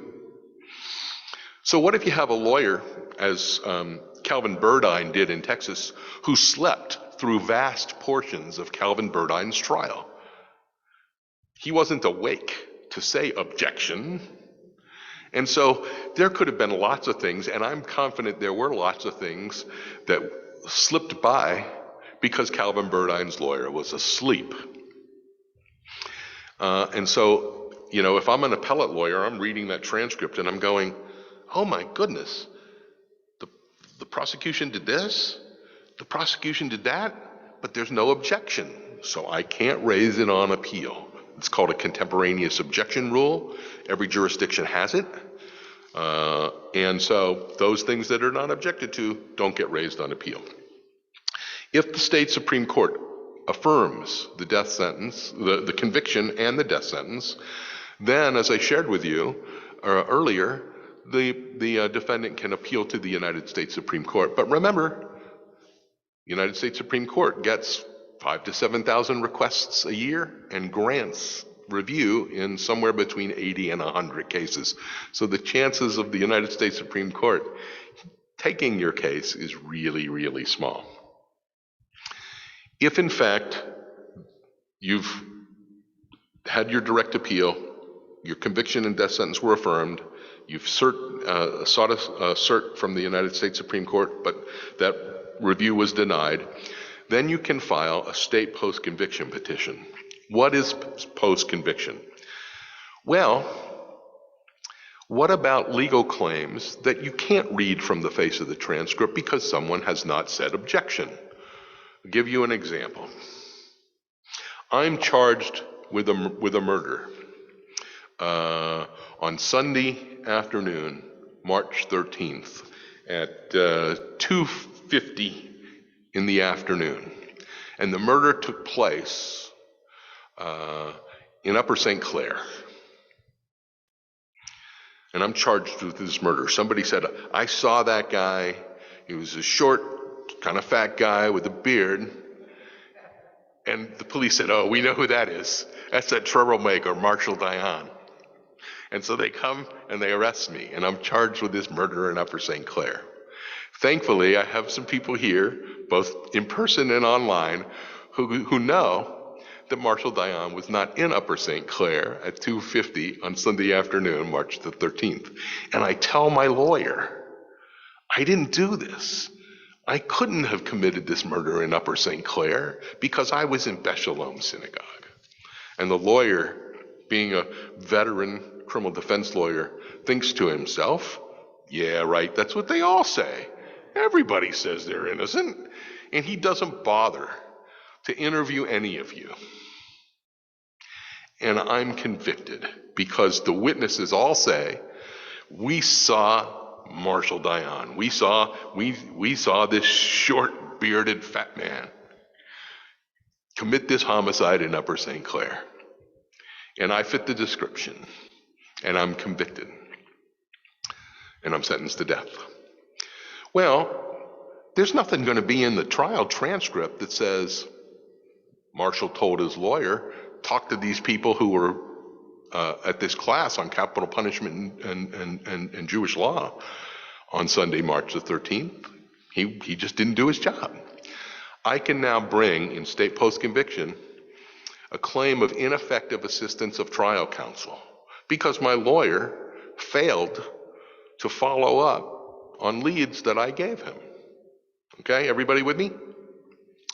So what if you have a lawyer, as Calvin Burdine did in Texas, who slept through vast portions of Calvin Burdine's trial? He wasn't awake to say objection. And so there could have been lots of things, and I'm confident there were lots of things that slipped by because Calvin Burdine's lawyer was asleep. And so, if I'm an appellate lawyer, I'm reading that transcript and I'm going, oh my goodness, the prosecution did this, the prosecution did that, but there's no objection, so I can't raise it on appeal. It's called a contemporaneous objection rule. Every jurisdiction has it. And so those things that are not objected to don't get raised on appeal. If the state Supreme Court affirms the death sentence, the conviction and the death sentence, then, as I shared with you earlier, the defendant can appeal to the United States Supreme Court. But remember, the United States Supreme Court gets 5,000 to 7,000 requests a year and grants review in somewhere between 80 and 100 cases. So the chances of the United States Supreme Court taking your case is really, really small. If in fact you've had your direct appeal, your conviction and death sentence were affirmed, you've sought a cert from the United States Supreme Court, but that review was denied, then you can file a state post-conviction petition. What is post-conviction? Well, what about legal claims that you can't read from the face of the transcript because someone has not said objection? I'll give you an example. I'm charged with a murder on Sunday afternoon, March 13th at 2:50 in the afternoon. And the murder took place in Upper St. Clair. And I'm charged with this murder. Somebody said, I saw that guy He was a short, kind of fat guy with a beard. And the police said, oh, we know who that is. That's that troublemaker, Marshall Dayan. And so they come and they arrest me, and I'm charged with this murder in Upper St. Clair. Thankfully, I have some people here, both in person and online, who know that Marshall Dayan was not in Upper St. Clair at 2:50 on Sunday afternoon, March the 13th. And I tell my lawyer, I didn't do this. I couldn't have committed this murder in Upper St. Clair because I was in Beshalom Synagogue. And the lawyer, being a veteran criminal defense lawyer, thinks to himself, yeah, right, that's what they all say. Everybody says they're innocent. And he doesn't bother to interview any of you. And I'm convicted because the witnesses all say, we saw Marshall Dayan. We saw this short, bearded, fat man commit this homicide in Upper St. Clair. And I fit the description. And I'm convicted. And I'm sentenced to death. Well, there's nothing going to be in the trial transcript that says Marshall told his lawyer, talk to these people who were at this class on capital punishment and Jewish law on Sunday, March the 13th. He just didn't do his job. I can now bring, in state post-conviction, a claim of ineffective assistance of trial counsel because my lawyer failed to follow up on leads that I gave him. Okay, everybody with me?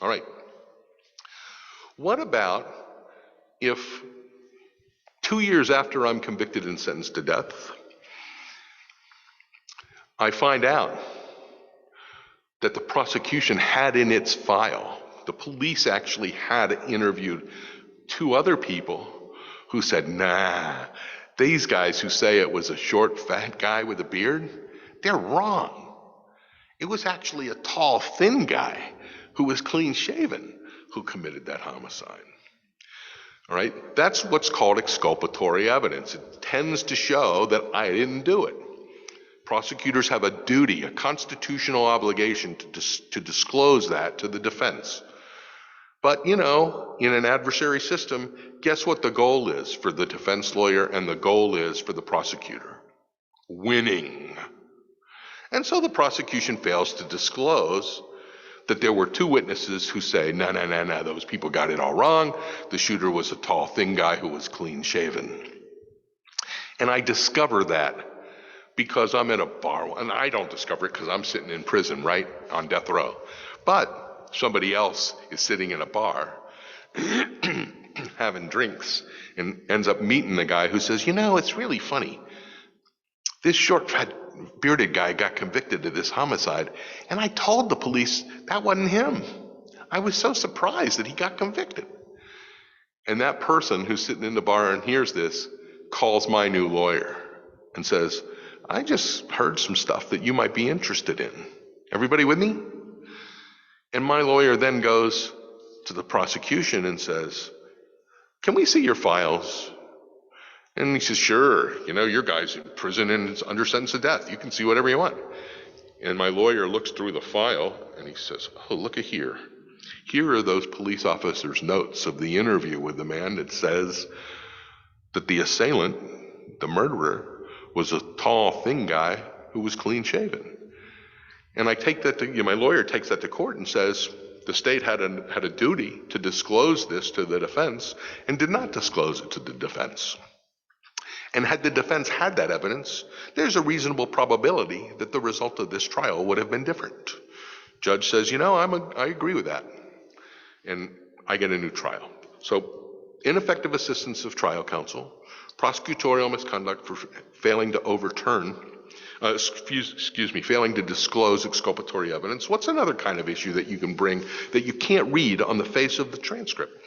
All right. What about if 2 years after I'm convicted and sentenced to death, I find out that the prosecution had in its file, the police actually had interviewed 2 other people who said, nah, these guys who say it was a short, fat guy with a beard, they're wrong. It was actually a tall, thin guy who was clean-shaven who committed that homicide. All right, that's what's called exculpatory evidence. It tends to show that I didn't do it. Prosecutors have a duty, a constitutional obligation to disclose that to the defense. But, you know, in an adversary system, guess what the goal is for the defense lawyer and the goal is for the prosecutor? Winning. And so the prosecution fails to disclose that there were 2 witnesses who say, no, those people got it all wrong. The shooter was a tall, thin guy who was clean-shaven. And I discover that because I'm in a bar, and I don't discover it because I'm sitting in prison, right, on death row. But somebody else is sitting in a bar having drinks and ends up meeting the guy who says, you know, it's really funny. This short, fat, bearded guy got convicted of this homicide, and I told the police that wasn't him. I was so surprised that he got convicted. And that person who's sitting in the bar and hears this calls my new lawyer and says, I just heard some stuff that you might be interested in. Everybody with me? And my lawyer then goes to the prosecution and says, can we see your files? And he says, sure, you know, your guy's in prison and is under sentence of death. You can see whatever you want. And my lawyer looks through the file and he says, oh, look at here. Here are those police officers' notes of the interview with the man that says that the assailant, the murderer, was a tall, thin guy who was clean-shaven. And I take that to, my lawyer takes that to court and says the state had a duty to disclose this to the defense and did not disclose it to the defense. And had the defense had that evidence, there's a reasonable probability that the result of this trial would have been different. Judge says, you know, I agree with that. And I get a new trial. So ineffective assistance of trial counsel, prosecutorial misconduct for failing to overturn, failing to disclose exculpatory evidence. What's another kind of issue that you can bring that you can't read on the face of the transcript?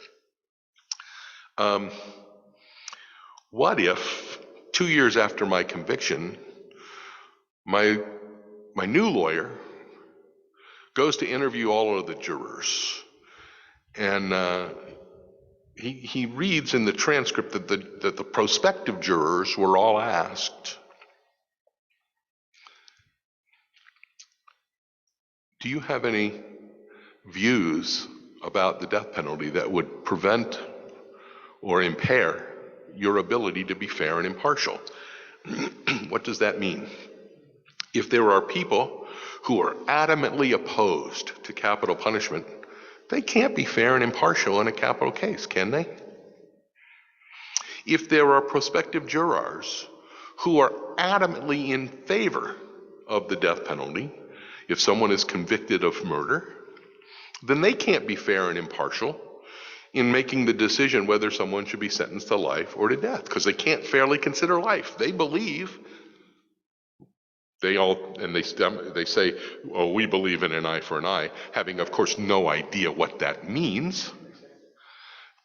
What if 2 years after my conviction, my new lawyer goes to interview all of the jurors, and he reads in the transcript that the prospective jurors were all asked, Do you have any views about the death penalty that would prevent or impair your ability to be fair and impartial? What does that mean? If there are people who are adamantly opposed to capital punishment, they can't be fair and impartial in a capital case, can they? If there are prospective jurors who are adamantly in favor of the death penalty, if someone is convicted of murder, then they can't be fair and impartial in making the decision whether someone should be sentenced to life or to death, because they can't fairly consider life. They believe, they say, oh, we believe in an eye for an eye, having, of course, no idea what that means.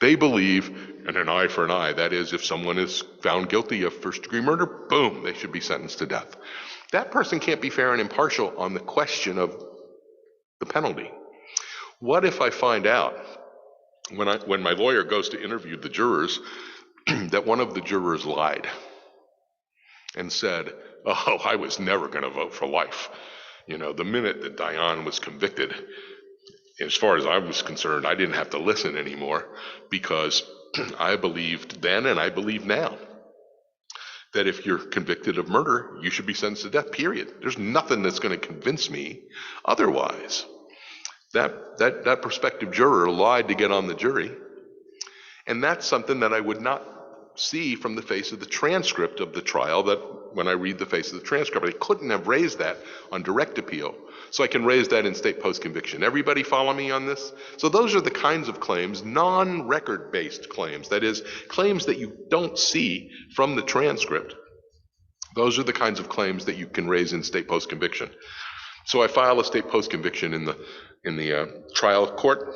They believe in an eye for an eye. That is, if someone is found guilty of first-degree murder, boom, they should be sentenced to death. That person can't be fair and impartial on the question of the penalty. What if I find out, when my lawyer goes to interview the jurors, that one of the jurors lied and said, oh, I was never going to vote for life. You know, the minute that Dayan was convicted, as far as I was concerned, I didn't have to listen anymore, because I believed then and I believe now that if you're convicted of murder, you should be sentenced to death, period. There's nothing that's going to convince me otherwise. That prospective juror lied to get on the jury, and that's something that I would not see from the face of the transcript of the trial, that when I read the face of the transcript, I couldn't have raised that on direct appeal, so I can raise that in state post-conviction. Everybody follow me on this? So those are the kinds of claims, non-record-based claims, that is, claims that you don't see from the transcript. Those are the kinds of claims that you can raise in state post-conviction. So I file a state post-conviction in the trial court.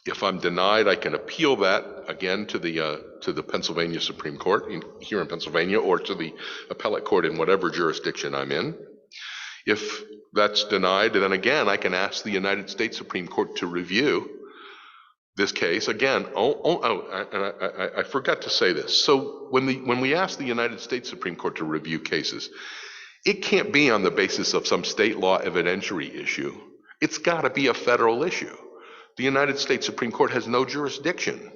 If I'm denied, I can appeal that again to the Pennsylvania Supreme Court here in Pennsylvania, or to the appellate court in whatever jurisdiction I'm in. If that's denied, then again I can ask the United States Supreme Court to review this case again. I forgot to say this. So when we ask the United States Supreme Court to review cases, it can't be on the basis of some state law evidentiary issue. It's got to be a federal issue. The United States Supreme Court has no jurisdiction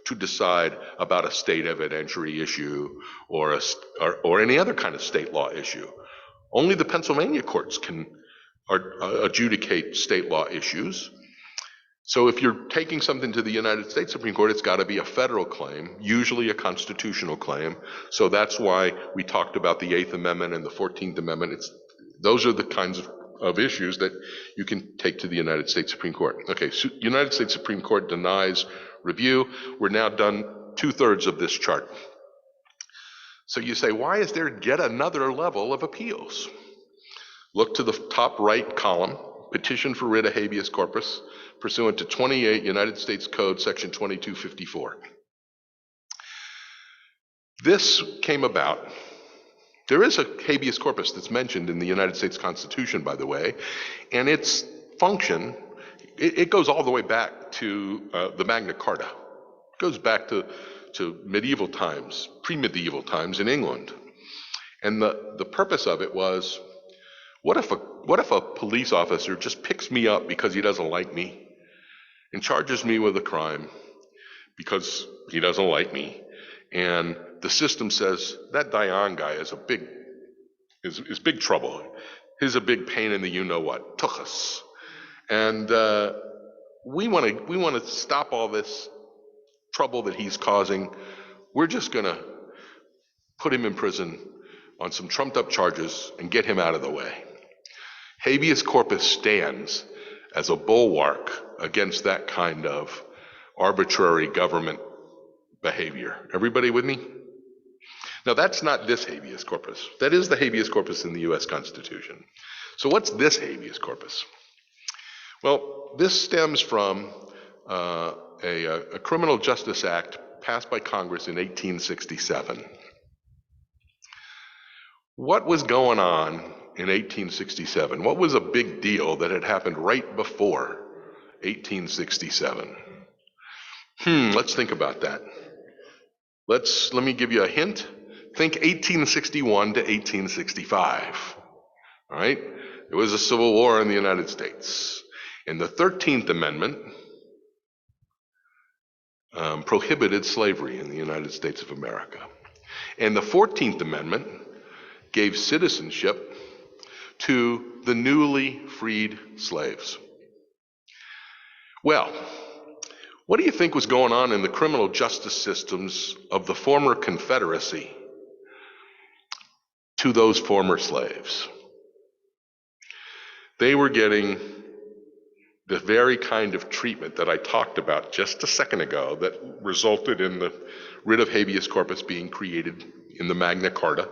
to decide about a state evidentiary issue or any other kind of state law issue. Only the Pennsylvania courts can adjudicate state law issues. So if you're taking something to the United States Supreme Court, it's got to be a federal claim, usually a constitutional claim. So that's why we talked about the 8th Amendment and the 14th Amendment. Those are the kinds of issues that you can take to the United States Supreme Court. Okay, so United States Supreme Court denies review. We're now done 2/3 of this chart. So you say, why is there yet another level of appeals? Look to the top right column, petition for writ of habeas corpus, pursuant to 28 United States Code, section 2254. This came about. There is a habeas corpus that's mentioned in the United States Constitution, by the way, and its function, it goes all the way back to the Magna Carta. It goes back to medieval times, pre-medieval times in England. And the purpose of it was, what if a police officer just picks me up because he doesn't like me and charges me with a crime because he doesn't like me, and the system says that Dayan guy is big trouble. He's a big pain in the you-know-what, tuchus. And we want to stop all this trouble that he's causing. We're just going to put him in prison on some trumped-up charges and get him out of the way. Habeas corpus stands as a bulwark against that kind of arbitrary government behavior. Everybody with me? Now, that's not this habeas corpus. That is the habeas corpus in the U.S. Constitution. So what's this habeas corpus? Well, this stems from a Criminal Justice Act passed by Congress in 1867. What was going on in 1867? What was a big deal that had happened right before 1867? Let's think about that. Let me give you a hint. Think 1861 to 1865. All right? There was a civil war in the United States. And the 13th Amendment prohibited slavery in the United States of America. And the 14th Amendment gave citizenship to the newly freed slaves. Well, what do you think was going on in the criminal justice systems of the former Confederacy to those former slaves? They were getting the very kind of treatment that I talked about just a second ago that resulted in the writ of habeas corpus being created in the Magna Carta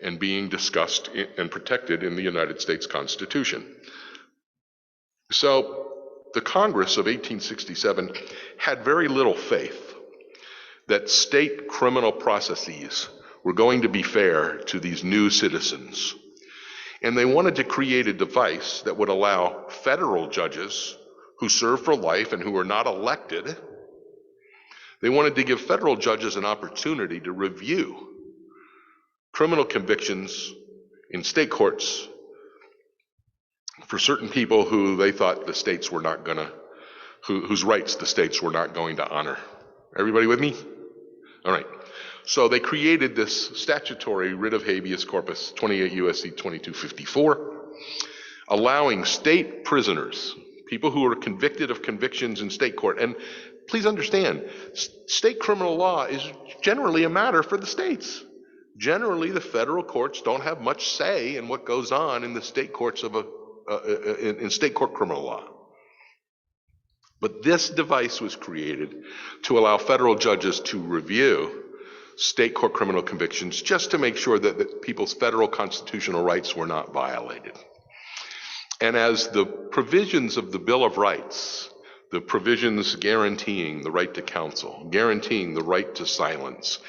and being discussed and protected in the United States Constitution. So the Congress of 1867 had very little faith that state criminal processes were going to be fair to these new citizens. And they wanted to create a device that would allow federal judges who serve for life and who are not elected, they wanted to give federal judges an opportunity to review criminal convictions in state courts for certain people who they thought the states were not gonna, whose rights the states were not going to honor. Everybody with me? All right. So they created this statutory writ of habeas corpus, 28 U.S.C. 2254, allowing state prisoners, people who are convicted of convictions in state court, and please understand, state criminal law is generally a matter for the states. Generally, the federal courts don't have much say in what goes on in the state courts of in state court criminal law. But this device was created to allow federal judges to review state court criminal convictions just to make sure that people's federal constitutional rights were not violated. And as the provisions of the Bill of Rights, the provisions guaranteeing the right to counsel, guaranteeing the right to silence,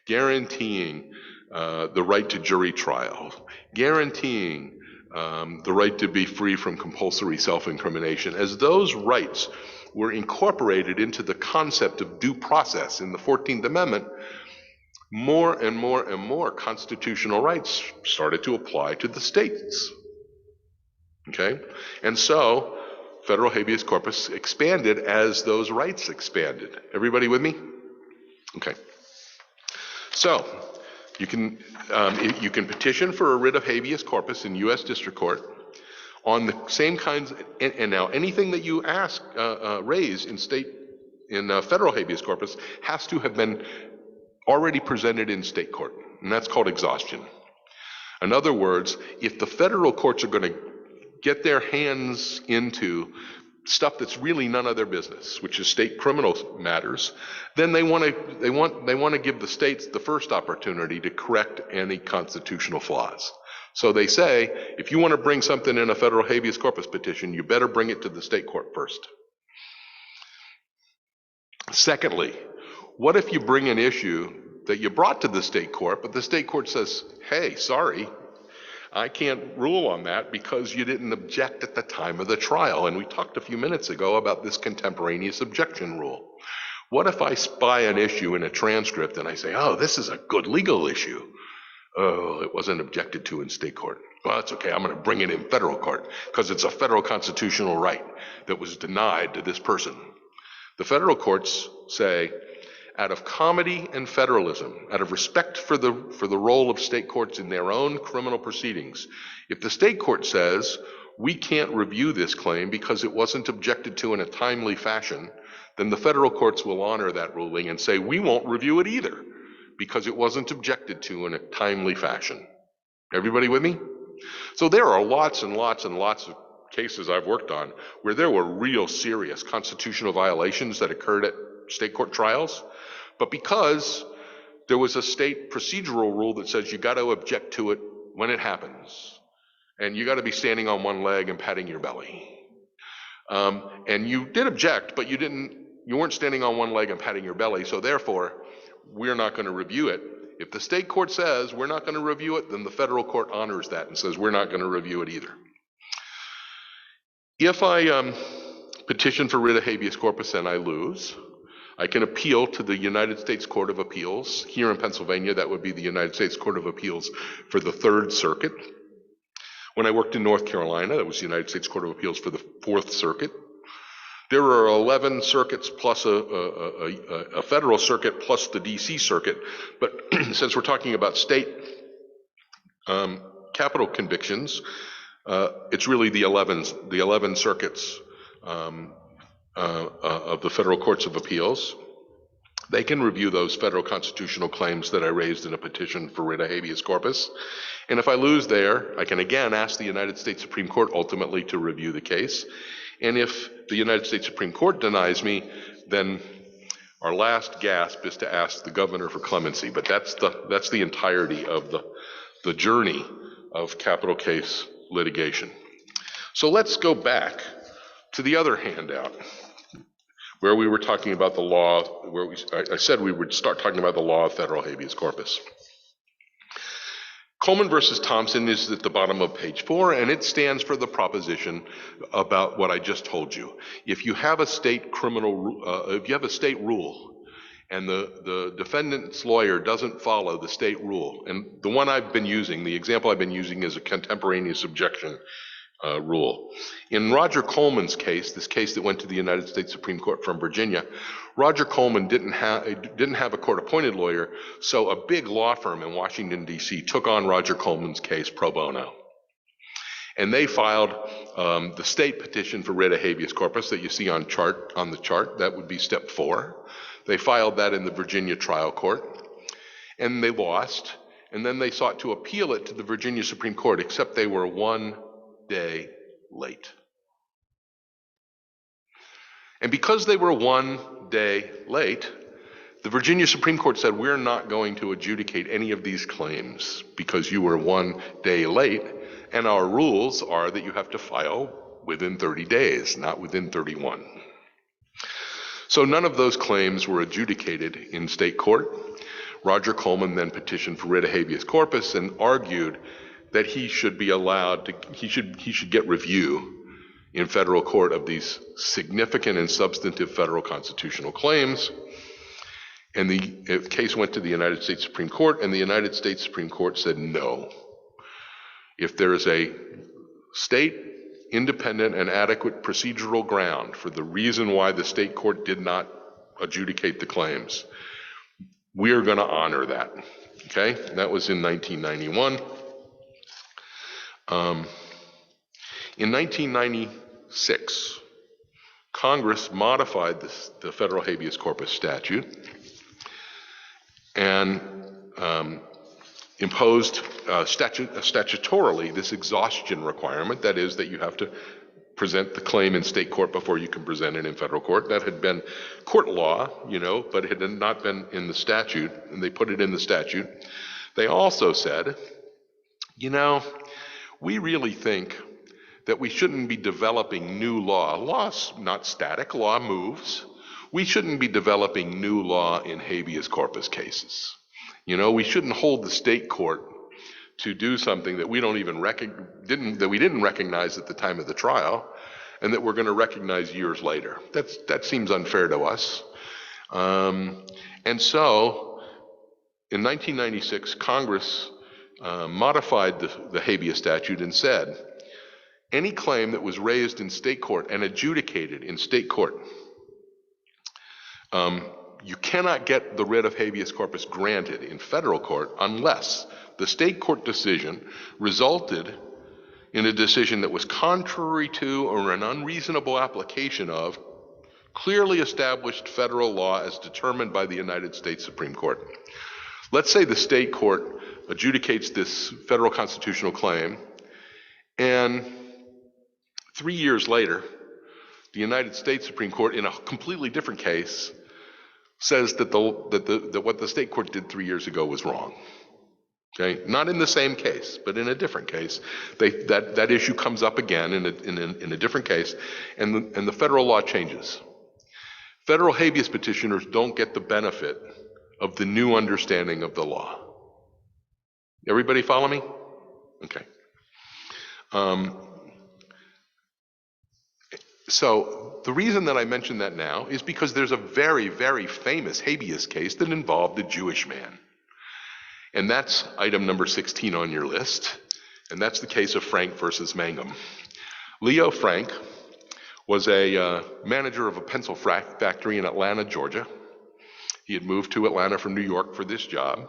guaranteeing the right to jury trial, guaranteeing the right to be free from compulsory self-incrimination, as those rights were incorporated into the concept of due process in the 14th Amendment, more and more and more constitutional rights started to apply to the states. Okay? And so, federal habeas corpus expanded as those rights expanded. Everybody with me? Okay. So, you can petition for a writ of habeas corpus in U.S. District Court on the same kinds, and now anything that you raise in federal habeas corpus has to have been already presented in state court, and that's called exhaustion. In other words, if the federal courts are going to get their hands into stuff that's really none of their business, which is state criminal matters, then they want to give the states the first opportunity to correct any constitutional flaws. So they say, if you want to bring something in a federal habeas corpus petition, you better bring it to the state court first. Secondly, what if you bring an issue that you brought to the state court, but the state court says, hey, sorry, I can't rule on that because you didn't object at the time of the trial. And we talked a few minutes ago about this contemporaneous objection rule. What if I spy an issue in a transcript and I say, oh, this is a good legal issue. Oh, it wasn't objected to in state court. Well, that's okay, I'm going to bring it in federal court because it's a federal constitutional right that was denied to this person. The federal courts say, out of comity and federalism, out of respect for the role of state courts in their own criminal proceedings, if the state court says, we can't review this claim because it wasn't objected to in a timely fashion, then the federal courts will honor that ruling and say, we won't review it either because it wasn't objected to in a timely fashion. Everybody with me? So there are lots and lots and lots of cases I've worked on where there were real serious constitutional violations that occurred at state court trials, but because there was a state procedural rule that says you got to object to it when it happens, and you got to be standing on one leg and patting your belly. And you did object, but you weren't standing on one leg and patting your belly, so therefore, we're not going to review it. If the state court says we're not going to review it, then the federal court honors that and says we're not going to review it either. If I petition for writ of habeas corpus and I lose, I can appeal to the United States Court of Appeals. Here in Pennsylvania, that would be the United States Court of Appeals for the Third Circuit. When I worked in North Carolina, that was the United States Court of Appeals for the Fourth Circuit. There are 11 circuits plus a federal circuit plus the DC circuit. But since we're talking about state capital convictions, it's really the 11 circuits of the federal courts of appeals. They can review those federal constitutional claims that I raised in a petition for writ of habeas corpus. And if I lose there, I can again ask the United States Supreme Court ultimately to review the case. And if the United States Supreme Court denies me, then our last gasp is to ask the governor for clemency. But that's the entirety of the journey of capital case litigation. So let's go back to the other handout, where we were talking about the law, where I said we would start talking about the law of federal habeas corpus. Coleman versus Thompson is at the bottom of page 4, and it stands for the proposition about what I just told you. If you have a state if you have a state rule, and the defendant's lawyer doesn't follow the state rule, and the one I've been using, the example I've been using is a contemporaneous objection rule. In Roger Coleman's case, this case that went to the United States Supreme Court from Virginia, Roger Coleman didn't have a court-appointed lawyer, so a big law firm in Washington, D.C. took on Roger Coleman's case pro bono. And they filed the state petition for writ of habeas corpus that you see on the chart. That would be step 4. They filed that in the Virginia trial court, and they lost. And then they sought to appeal it to the Virginia Supreme Court, except they were 1 day late. And because they were 1 day late, the Virginia Supreme Court said, we're not going to adjudicate any of these claims because you were 1 day late, and our rules are that you have to file within 30 days, not within 31. So none of those claims were adjudicated in state court. Roger Coleman then petitioned for writ of habeas corpus and argued that he should be allowed to, he should get review in federal court of these significant and substantive federal constitutional claims. And the case went to the United States Supreme Court, and the United States Supreme Court said no. If there is a state independent and adequate procedural ground for the reason why the state court did not adjudicate the claims, we are going to honor that. Okay? That was in 1991. In 1996, Congress modified the federal habeas corpus statute and imposed statutorily this exhaustion requirement, that is, that you have to present the claim in state court before you can present it in federal court. That had been court law, but it had not been in the statute, and they put it in the statute. They also said, we really think that we shouldn't be developing new law. Law's not static, law moves. We shouldn't be developing new law in habeas corpus cases. We shouldn't hold the state court to do something that we don't even didn't recognize at the time of the trial, and that we're going to recognize years later. That seems unfair to us. And so, in 1996, Congress modified the habeas statute and said, any claim that was raised in state court and adjudicated in state court, you cannot get the writ of habeas corpus granted in federal court unless the state court decision resulted in a decision that was contrary to or an unreasonable application of clearly established federal law as determined by the United States Supreme Court. Let's say the state court adjudicates this federal constitutional claim, and 3 years later, the United States Supreme Court, in a completely different case, says that what the state court did 3 years ago was wrong. Okay, not in the same case, but in a different case. That issue comes up again in a different case, and the federal law changes. Federal habeas petitioners don't get the benefit of the new understanding of the law. Everybody follow me? Okay. So the reason that I mention that now is because there's a very, very famous habeas case that involved a Jewish man. And that's item number 16 on your list. and that's the case of Frank versus Mangum. Leo Frank was a manager of a pencil factory in Atlanta, Georgia. He had moved to Atlanta from New York for this job.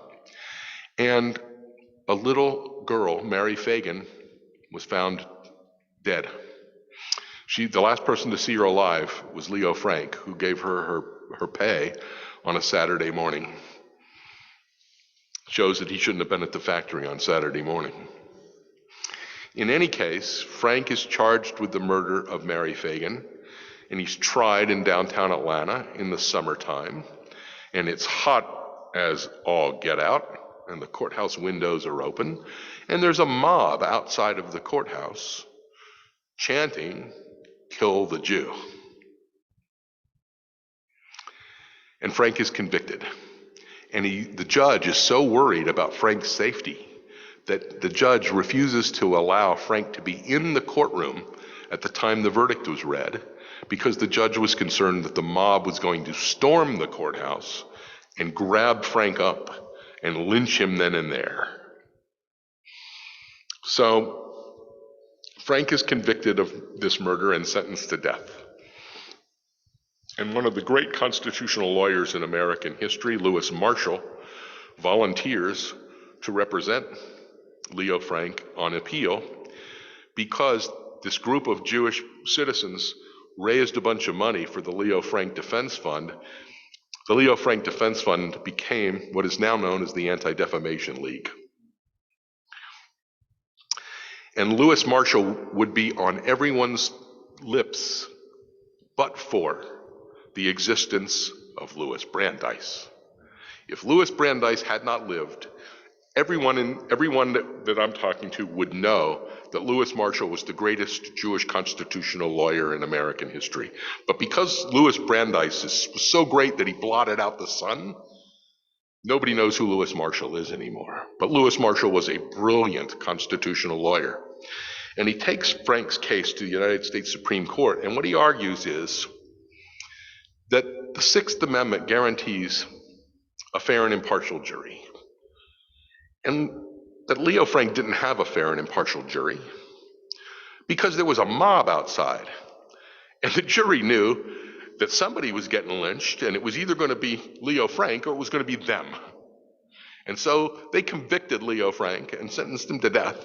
And a little girl, Mary Fagan, was found dead. The last person to see her alive was Leo Frank, who gave her pay on a Saturday morning. Shows that he shouldn't have been at the factory on Saturday morning. In any case, Frank is charged with the murder of Mary Fagan, and he's tried in downtown Atlanta in the summertime, and it's hot as all get out, and the courthouse windows are open, and there's a mob outside of the courthouse chanting, "Kill the Jew." And Frank is convicted. And the judge is so worried about Frank's safety that the judge refuses to allow Frank to be in the courtroom at the time the verdict was read, because the judge was concerned that the mob was going to storm the courthouse and grab Frank up and lynch him then and there. So Frank is convicted of this murder and sentenced to death. And one of the great constitutional lawyers in American history, Lewis Marshall, volunteers to represent Leo Frank on appeal because this group of Jewish citizens raised a bunch of money for the Leo Frank Defense Fund. The Leo Frank Defense Fund became what is now known as the Anti-Defamation League. And Lewis Marshall would be on everyone's lips but for the existence of Louis Brandeis. If Louis Brandeis had not lived, everyone that I'm talking to would know that Lewis Marshall was the greatest Jewish constitutional lawyer in American history. But because Louis Brandeis was so great that he blotted out the sun, nobody knows who Lewis Marshall is anymore. But Lewis Marshall was a brilliant constitutional lawyer. And he takes Frank's case to the United States Supreme Court, and what he argues is that the Sixth Amendment guarantees a fair and impartial jury. And that Leo Frank didn't have a fair and impartial jury because there was a mob outside. And the jury knew that somebody was getting lynched, and it was either going to be Leo Frank or it was going to be them. And so they convicted Leo Frank and sentenced him to death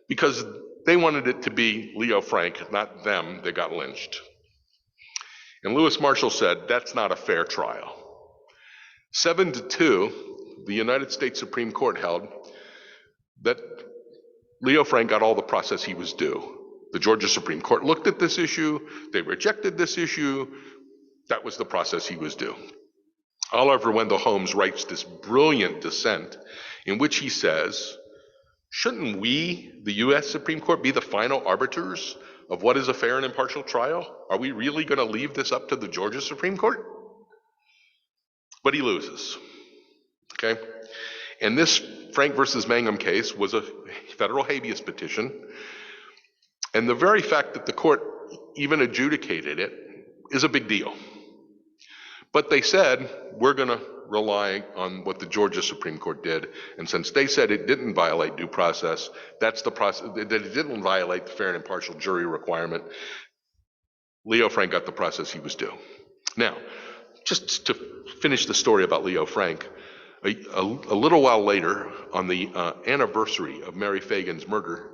because they wanted it to be Leo Frank, not them, that got lynched. And Lewis Marshall said, that's not a fair trial. 7-2, the United States Supreme Court held that Leo Frank got all the process he was due. The Georgia Supreme Court looked at this issue, they rejected this issue, that was the process he was due. Oliver Wendell Holmes writes this brilliant dissent in which he says, shouldn't we, the U.S. Supreme Court, be the final arbiters of what is a fair and impartial trial? Are we really going to leave this up to the Georgia Supreme Court? But he loses, okay? And this Frank versus Mangum case was a federal habeas petition, and the very fact that the court even adjudicated it is a big deal. But they said, we're going to rely on what the Georgia Supreme Court did, and since they said it didn't violate due process, that's the process, that it didn't violate the fair and impartial jury requirement, Leo Frank got the process he was due. Now, just to finish the story about Leo Frank, a little while later, on the anniversary of Mary Fagan's murder,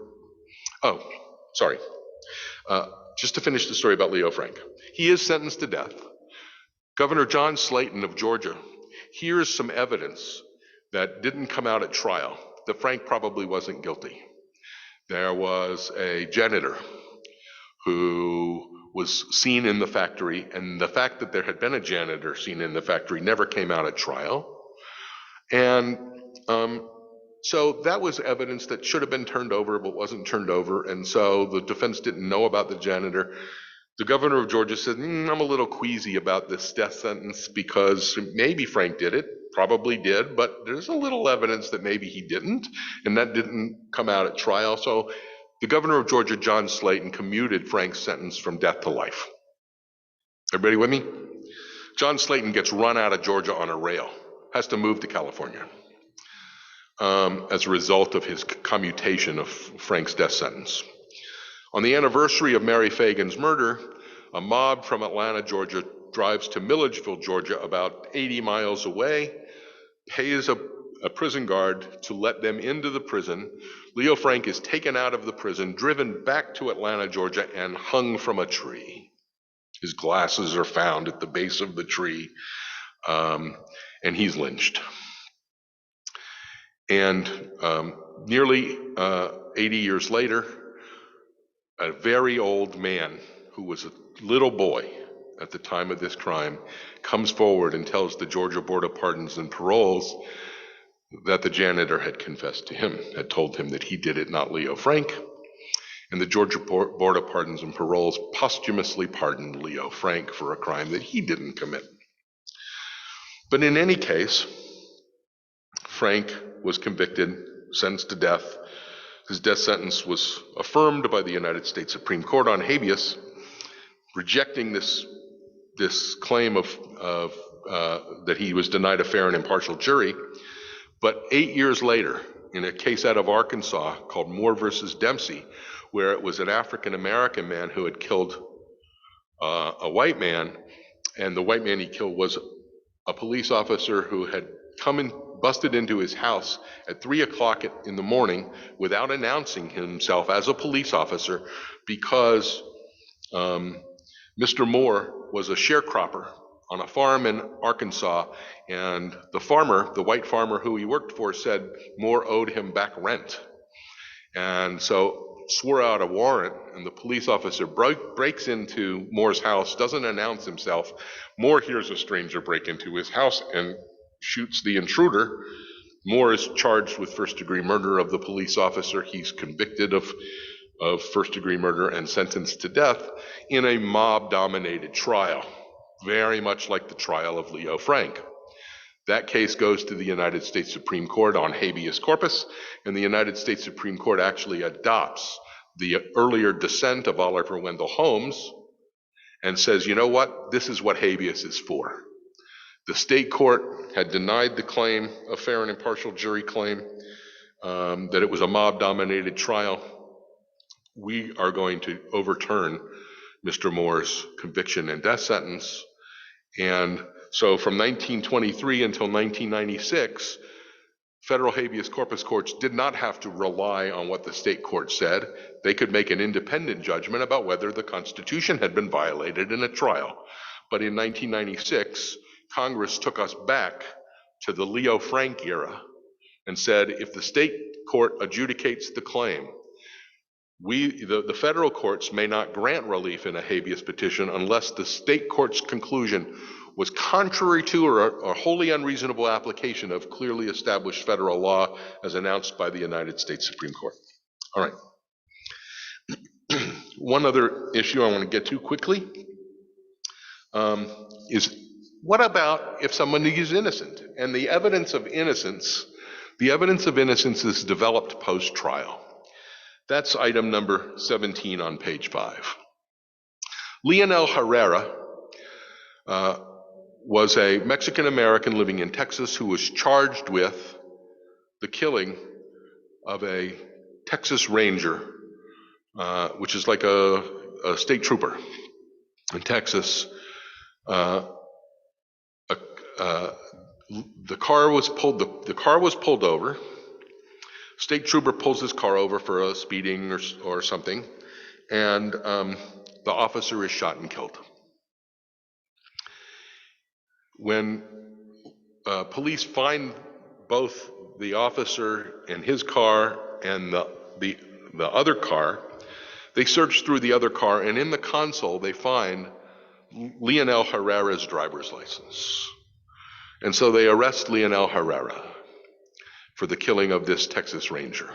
just to finish the story about Leo Frank, he is sentenced to death. Governor John Slayton of Georgia hears some evidence that didn't come out at trial, that Frank probably wasn't guilty. There was a janitor who was seen in the factory, and the fact that there had been a janitor seen in the factory never came out at trial. And so that was evidence that should have been turned over but wasn't turned over, and so the defense didn't know about the janitor. The governor of Georgia said, I'm a little queasy about this death sentence because maybe Frank did it, probably did, but there's a little evidence that maybe he didn't, and that didn't come out at trial. So the governor of Georgia, John Slayton, commuted Frank's sentence from death to life. Everybody with me? John Slayton gets run out of Georgia on a rail, has to move to California. as a result of his commutation of Frank's death sentence. On the anniversary of Mary Fagan's murder, a mob from Atlanta, Georgia, drives to Milledgeville, Georgia, about 80 miles away, pays a prison guard to let them into the prison. Leo Frank is taken out of the prison, driven back to Atlanta, Georgia, and hung from a tree. His glasses are found at the base of the tree, and he's lynched. And nearly 80 years later, a very old man who was a little boy at the time of this crime comes forward and tells the Georgia Board of Pardons and Paroles that the janitor had confessed to him, had told him that he did it, not Leo Frank. And the Georgia Board of Pardons and Paroles posthumously pardoned Leo Frank for a crime that he didn't commit. But in any case, Frank was convicted, sentenced to death. His death sentence was affirmed by the United States Supreme Court on habeas, rejecting this claim of that he was denied a fair and impartial jury. But 8 years later, in a case out of Arkansas called Moore versus Dempsey, where it was an African-American man who had killed a white man, and the white man he killed was a police officer who had come and busted into his house at 3 o'clock in the morning without announcing himself as a police officer, because Mr. Moore was a sharecropper on a farm in Arkansas, and the farmer, the white farmer who he worked for, said Moore owed him back rent. And so swore out a warrant, and the police officer breaks into Moore's house, doesn't announce himself. Moore hears a stranger break into his house and shoots the intruder. Moore is charged with first-degree murder of the police officer. He's convicted of first-degree murder and sentenced to death in a mob-dominated trial, very much like the trial of Leo Frank. That case goes to the United States Supreme Court on habeas corpus, and the United States Supreme Court actually adopts the earlier dissent of Oliver Wendell Holmes and says, you know what, this is what habeas is for. The state court had denied the claim, a fair and impartial jury claim, that it was a mob-dominated trial. We are going to overturn Mr. Moore's conviction and death sentence. And so from 1923 until 1996, federal habeas corpus courts did not have to rely on what the state court said. They could make an independent judgment about whether the Constitution had been violated in a trial. But in 1996, Congress took us back to the Leo Frank era and said, if the state court adjudicates the claim, the federal courts may not grant relief in a habeas petition unless the state court's conclusion was contrary to or a wholly unreasonable application of clearly established federal law as announced by the United States Supreme Court. All right. One other issue I want to get to quickly is, what about if someone is innocent? And the evidence of innocence is developed post-trial. That's item number 17 on page 5. Leonel Herrera was a Mexican-American living in Texas who was charged with the killing of a Texas Ranger, which is like a state trooper in Texas. The car was pulled over. State trooper pulls his car over for a speeding or something, and the officer is shot and killed. When police find both the officer and his car and the other car, they search through the other car, and in the console they find Leonel Herrera's driver's license. And so they arrest Leonel Herrera for the killing of this Texas Ranger.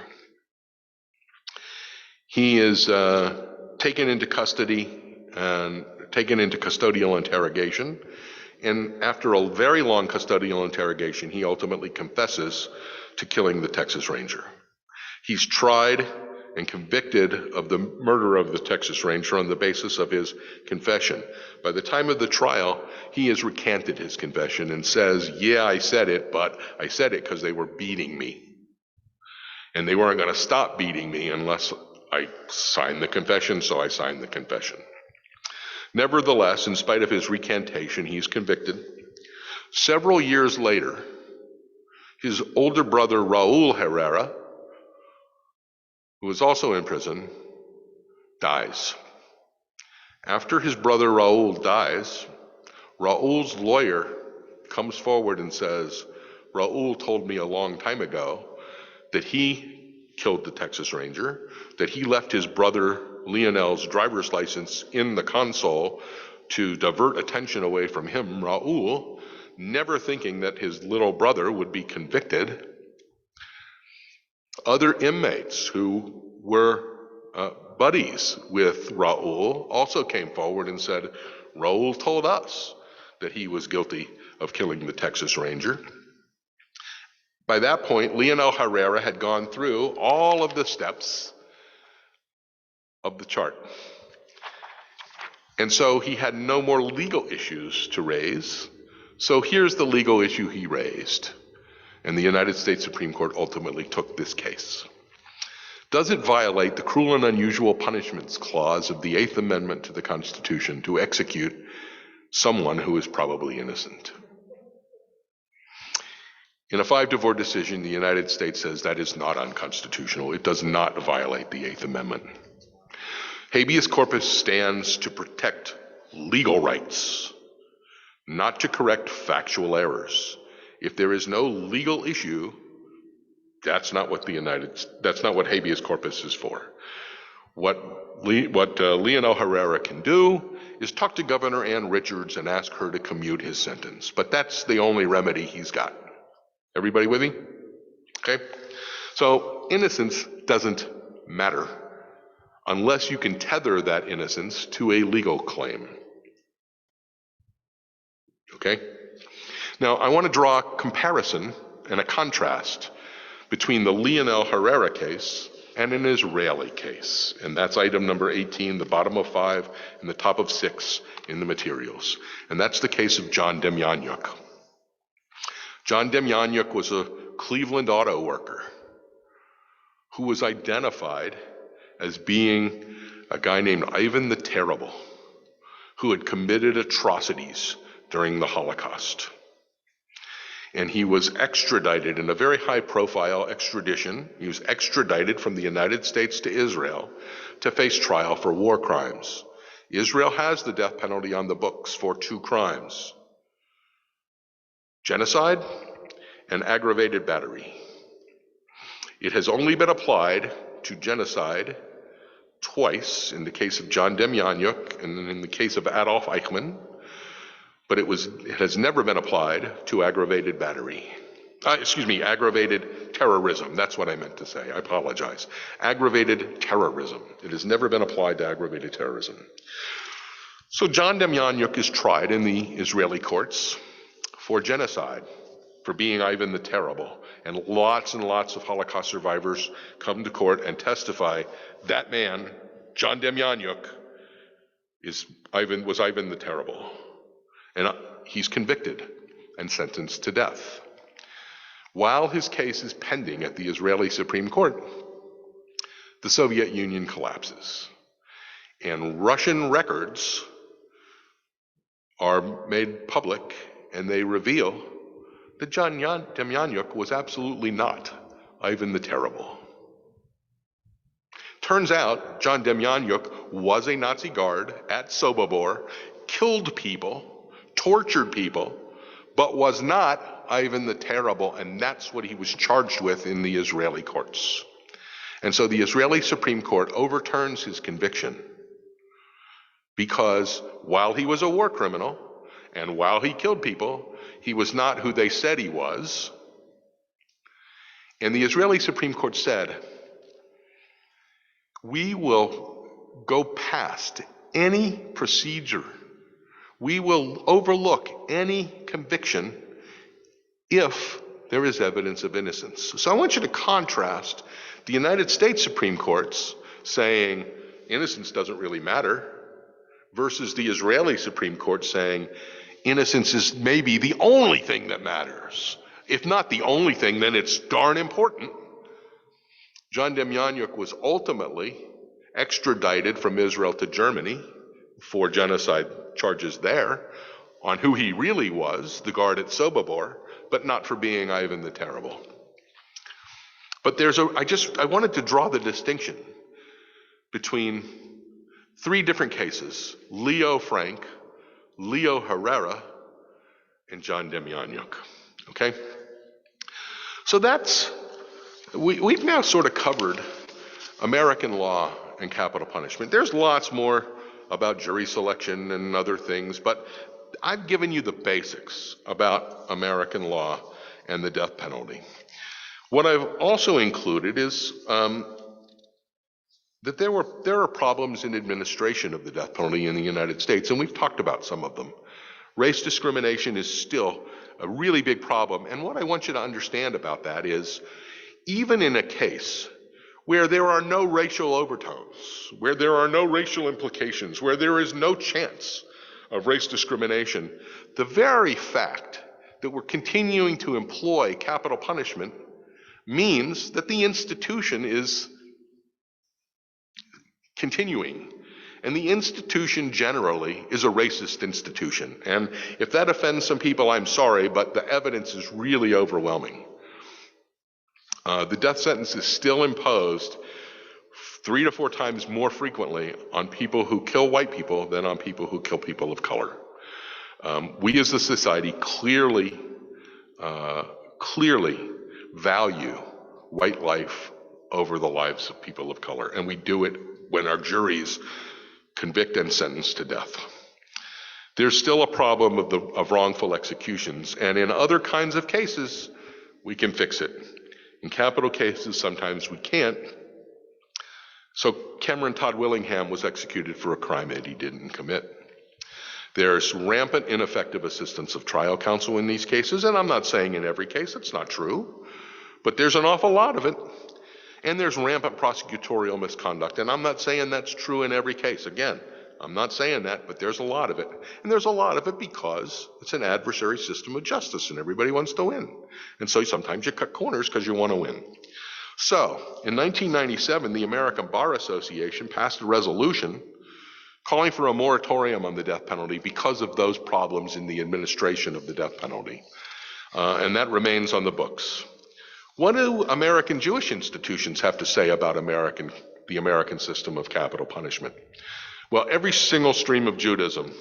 He is taken into custody and taken into custodial interrogation. And after a very long custodial interrogation, he ultimately confesses to killing the Texas Ranger. He's tried and convicted of the murder of the Texas Ranger on the basis of his confession. By the time of the trial, he has recanted his confession and says, yeah, I said it, but I said it because they were beating me. And they weren't going to stop beating me unless I signed the confession, so I signed the confession. Nevertheless, in spite of his recantation, he's convicted. Several years later, his older brother, Raul Herrera, who was also in prison, dies. After his brother Raul dies, Raul's lawyer comes forward and says, Raul told me a long time ago that he killed the Texas Ranger, that he left his brother Lionel's driver's license in the console to divert attention away from him, Raul, never thinking that his little brother would be convicted. Other inmates who were buddies with Raul also came forward and said, Raul told us that he was guilty of killing the Texas Ranger. By that point, Lionel Herrera had gone through all of the steps of the chart. And so he had no more legal issues to raise. So here's the legal issue he raised. And the United States Supreme Court ultimately took this case. Does it violate the cruel and unusual punishments clause of the Eighth Amendment to the Constitution to execute someone who is probably innocent? In a 5-4 decision, the United States says that is not unconstitutional. It does not violate the Eighth Amendment. Habeas corpus stands to protect legal rights, not to correct factual errors. If there is no legal issue, that's not what habeas corpus is for. What Lionel Herrera can do is talk to Governor Ann Richards and ask her to commute his sentence. But that's the only remedy he's got. Everybody with me? Okay? So innocence doesn't matter unless you can tether that innocence to a legal claim. Okay? Now, I want to draw a comparison and a contrast between the Lionel Herrera case and an Israeli case. And that's item number 18, the bottom of 5 and the top of 6 in the materials. And that's the case of John Demjanjuk. John Demjanjuk was a Cleveland auto worker who was identified as being a guy named Ivan the Terrible, who had committed atrocities during the Holocaust. And he was extradited in a very high-profile extradition. He was extradited from the United States to Israel to face trial for war crimes. Israel has the death penalty on the books for 2 crimes: genocide and aggravated battery. It has only been applied to genocide twice, in the case of John Demjanjuk and in the case of Adolf Eichmann, but it has never been applied to aggravated battery. Aggravated terrorism. That's what I meant to say. I apologize. Aggravated terrorism. It has never been applied to aggravated terrorism. So John Demjanjuk is tried in the Israeli courts for genocide, for being Ivan the Terrible. And lots of Holocaust survivors come to court and testify that man, John Demjanjuk, was Ivan the Terrible. And he's convicted and sentenced to death. While his case is pending at the Israeli Supreme Court, the Soviet Union collapses. And Russian records are made public, and they reveal that John Demjanjuk was absolutely not Ivan the Terrible. Turns out John Demjanjuk was a Nazi guard at Sobibor, killed people, tortured people, but was not Ivan the Terrible, and that's what he was charged with in the Israeli courts. And so the Israeli Supreme Court overturns his conviction because while he was a war criminal and while he killed people, he was not who they said he was. And the Israeli Supreme Court said, we will go past any procedure. We will overlook any conviction if there is evidence of innocence. So I want you to contrast the United States Supreme Court's saying innocence doesn't really matter versus the Israeli Supreme Court saying innocence is maybe the only thing that matters. If not the only thing, then it's darn important. John Demjanjuk was ultimately extradited from Israel to Germany for genocide charges there on who he really was, the guard at Sobibor, but not for being Ivan the Terrible. But I wanted to draw the distinction between three different cases: Leo Frank, Leo Herrera, and John Demjanjuk. Okay? So we've now sort of covered American law and capital punishment. There's lots more about jury selection and other things, but I've given you the basics about American law and the death penalty. What I've also included is that there are problems in administration of the death penalty in the United States, and we've talked about some of them. Race discrimination is still a really big problem, and what I want you to understand about that is, even in a case where there are no racial overtones, where there are no racial implications, where there is no chance of race discrimination, the very fact that we're continuing to employ capital punishment means that the institution is continuing. And the institution generally is a racist institution. And if that offends some people, I'm sorry, but the evidence is really overwhelming. The death sentence is still imposed 3 to 4 times more frequently on people who kill white people than on people who kill people of color. We as a society clearly value white life over the lives of people of color, and we do it when our juries convict and sentence to death. There's still a problem of wrongful executions, and in other kinds of cases, we can fix it. In capital cases, sometimes we can't. So Cameron Todd Willingham was executed for a crime that he didn't commit. There's rampant ineffective assistance of trial counsel in these cases, and I'm not saying in every case it's not true, but there's an awful lot of it. And there's rampant prosecutorial misconduct, and I'm not saying that's true in every case. Again, I'm not saying that, but there's a lot of it. And there's a lot of it because it's an adversary system of justice, and everybody wants to win. And so sometimes you cut corners because you want to win. So, in 1997, the American Bar Association passed a resolution calling for a moratorium on the death penalty because of those problems in the administration of the death penalty. And that remains on the books. What do American Jewish institutions have to say about the American system of capital punishment? Well, every single stream of Judaism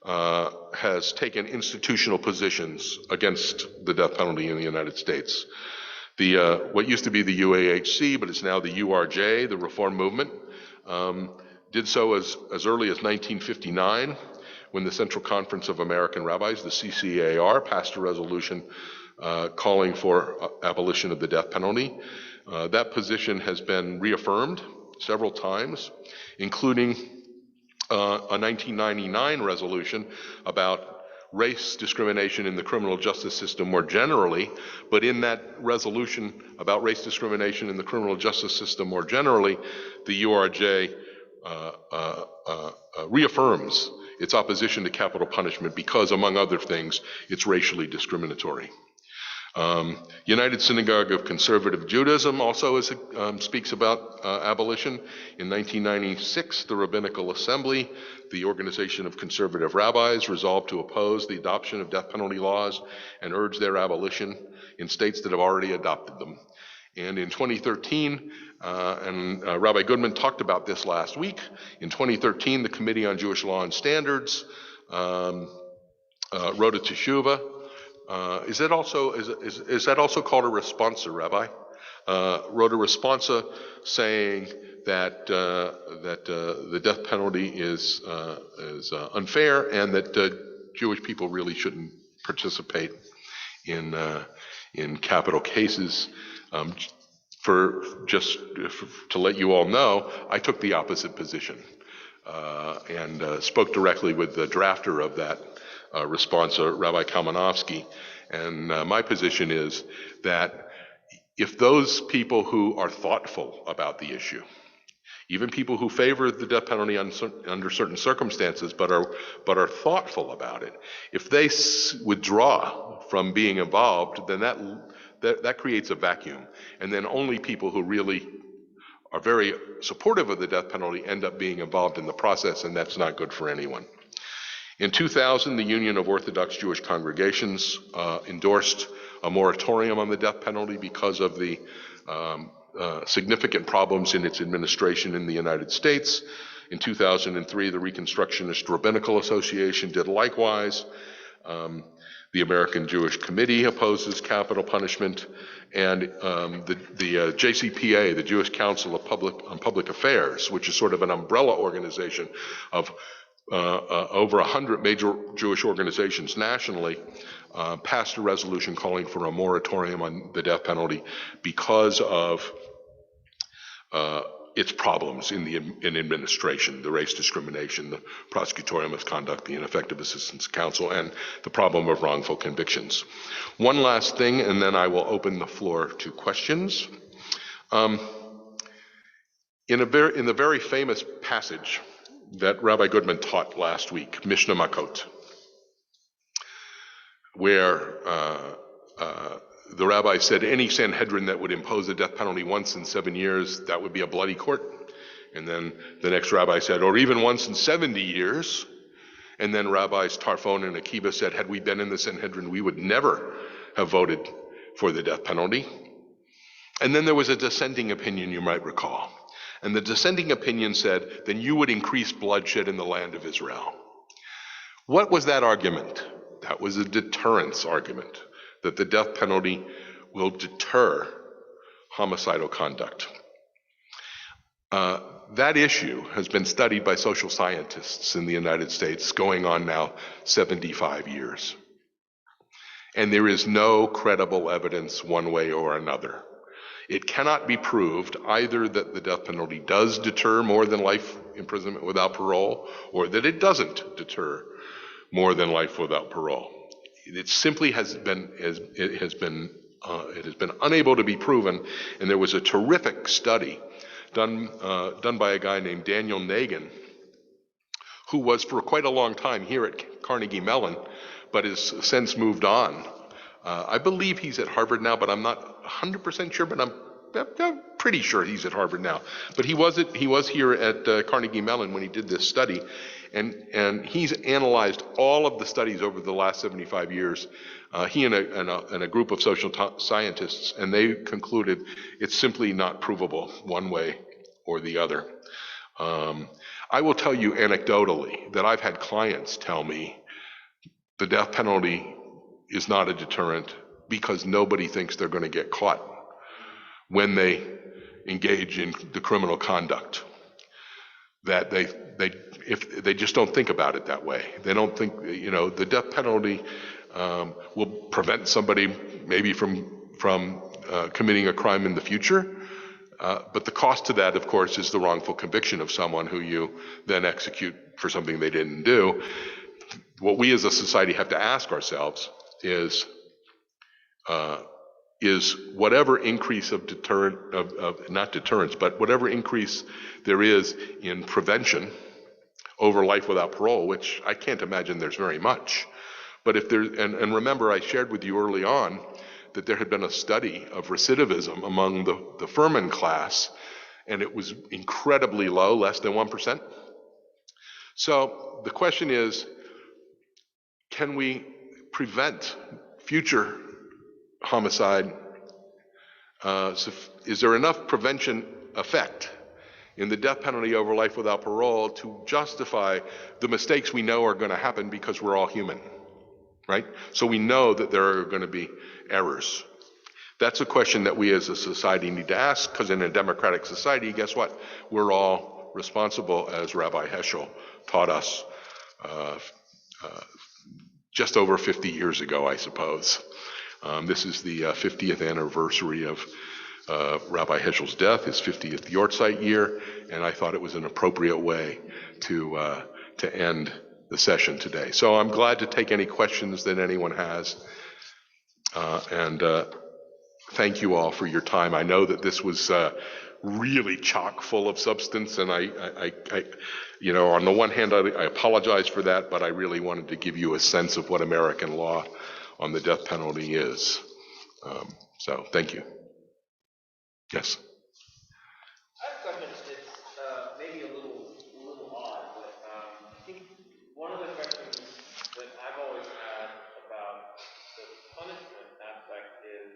has taken institutional positions against the death penalty in the United States. What used to be the UAHC, but it's now the URJ, the Reform Movement, did so as early as 1959, when the Central Conference of American Rabbis, the CCAR, passed a resolution calling for abolition of the death penalty. That position has been reaffirmed several times, including a 1999 resolution about race discrimination in the criminal justice system more generally, but in that resolution about race discrimination in the criminal justice system more generally, the URJ reaffirms its opposition to capital punishment because, among other things, it's racially discriminatory. United Synagogue of Conservative Judaism also speaks about abolition. In 1996, the Rabbinical Assembly, the Organization of Conservative Rabbis, resolved to oppose the adoption of death penalty laws and urge their abolition in states that have already adopted them. And in 2013, and Rabbi Goodman talked about this last week, in 2013, the Committee on Jewish Law and Standards wrote a teshuvah. Is that also called a responsa, Rabbi? Wrote a responsa saying that the death penalty is unfair and that Jewish people really shouldn't participate in capital cases. To let you all know, I took the opposite position and spoke directly with the drafter of that responsa, Rabbi Kamenofsky, and my position is that if those people who are thoughtful about the issue even people who favor the death penalty under certain circumstances but are thoughtful about it, if they withdraw from being involved, then that creates a vacuum. And then only people who really are very supportive of the death penalty end up being involved in the process, and that's not good for anyone. In 2000, the Union of Orthodox Jewish Congregations endorsed a moratorium on the death penalty because of the significant problems in its administration in the United States. In 2003, the Reconstructionist Rabbinical Association did likewise. The American Jewish Committee opposes capital punishment, and the JCPA, the Jewish Council on Public Affairs, which is sort of an umbrella organization of over 100 major Jewish organizations nationally, passed a resolution calling for a moratorium on the death penalty because of its problems in administration, the race discrimination, the prosecutorial misconduct, the ineffective assistance of counsel, and the problem of wrongful convictions. One last thing, and then I will open the floor to questions. In the very famous passage that Rabbi Goodman taught last week, Mishnah Makot, where the rabbi said any Sanhedrin that would impose a death penalty once in 7 years, that would be a bloody court. And then the next rabbi said, or even once in 70 years. And then rabbis Tarfon and Akiba said, had we been in the Sanhedrin, we would never have voted for the death penalty. And then there was a dissenting opinion, you might recall. And the dissenting opinion said, then you would increase bloodshed in the land of Israel. What was that argument? That was a deterrence argument, that the death penalty will deter homicidal conduct. That issue has been studied by social scientists in the United States going on now 75 years. And there is no credible evidence one way or another. It cannot be proved either that the death penalty does deter more than life imprisonment without parole, or that it doesn't deter more than life without parole. It simply has been unable to be proven, and there was a terrific study done by a guy named Daniel Nagin, who was for quite a long time here at Carnegie Mellon, but has since moved on. I believe he's at Harvard now, but I'm not 100% sure, but I'm pretty sure he's at Harvard now. But he was here at Carnegie Mellon when he did this study, and he's analyzed all of the studies over the last 75 years. He and a group of social scientists, and they concluded it's simply not provable one way or the other. I will tell you anecdotally that I've had clients tell me the death penalty is not a deterrent because nobody thinks they're going to get caught when they engage in the criminal conduct. That they just don't think about it that way. They don't think, the death penalty will prevent somebody maybe from committing a crime in the future. But the cost to that, of course, is the wrongful conviction of someone who you then execute for something they didn't do. What we as a society have to ask ourselves is whatever increase of not deterrence, but whatever increase there is in prevention over life without parole, which I can't imagine there's very much. But if there, and remember, I shared with you early on that there had been a study of recidivism among the Furman class, and it was incredibly low, less than 1%. So the question is, can we prevent future homicide? Is there enough prevention effect in the death penalty over life without parole to justify the mistakes we know are going to happen because we're all human, right? So we know that there are going to be errors. That's a question that we as a society need to ask, because in a democratic society, guess what? We're all responsible, as Rabbi Heschel taught us just over 50 years ago, I suppose. This is the 50th anniversary of Rabbi Heschel's death, his 50th Yortzeit year, and I thought it was an appropriate way to end the session today. So I'm glad to take any questions that anyone has, and thank you all for your time. I know that this was really chock full of substance, and I on the one hand, I apologize for that, but I really wanted to give you a sense of what American law on the death penalty is. So, thank you. Yes. I have a question. It's maybe a little odd, but I think one of the questions that I've always had about the punishment aspect is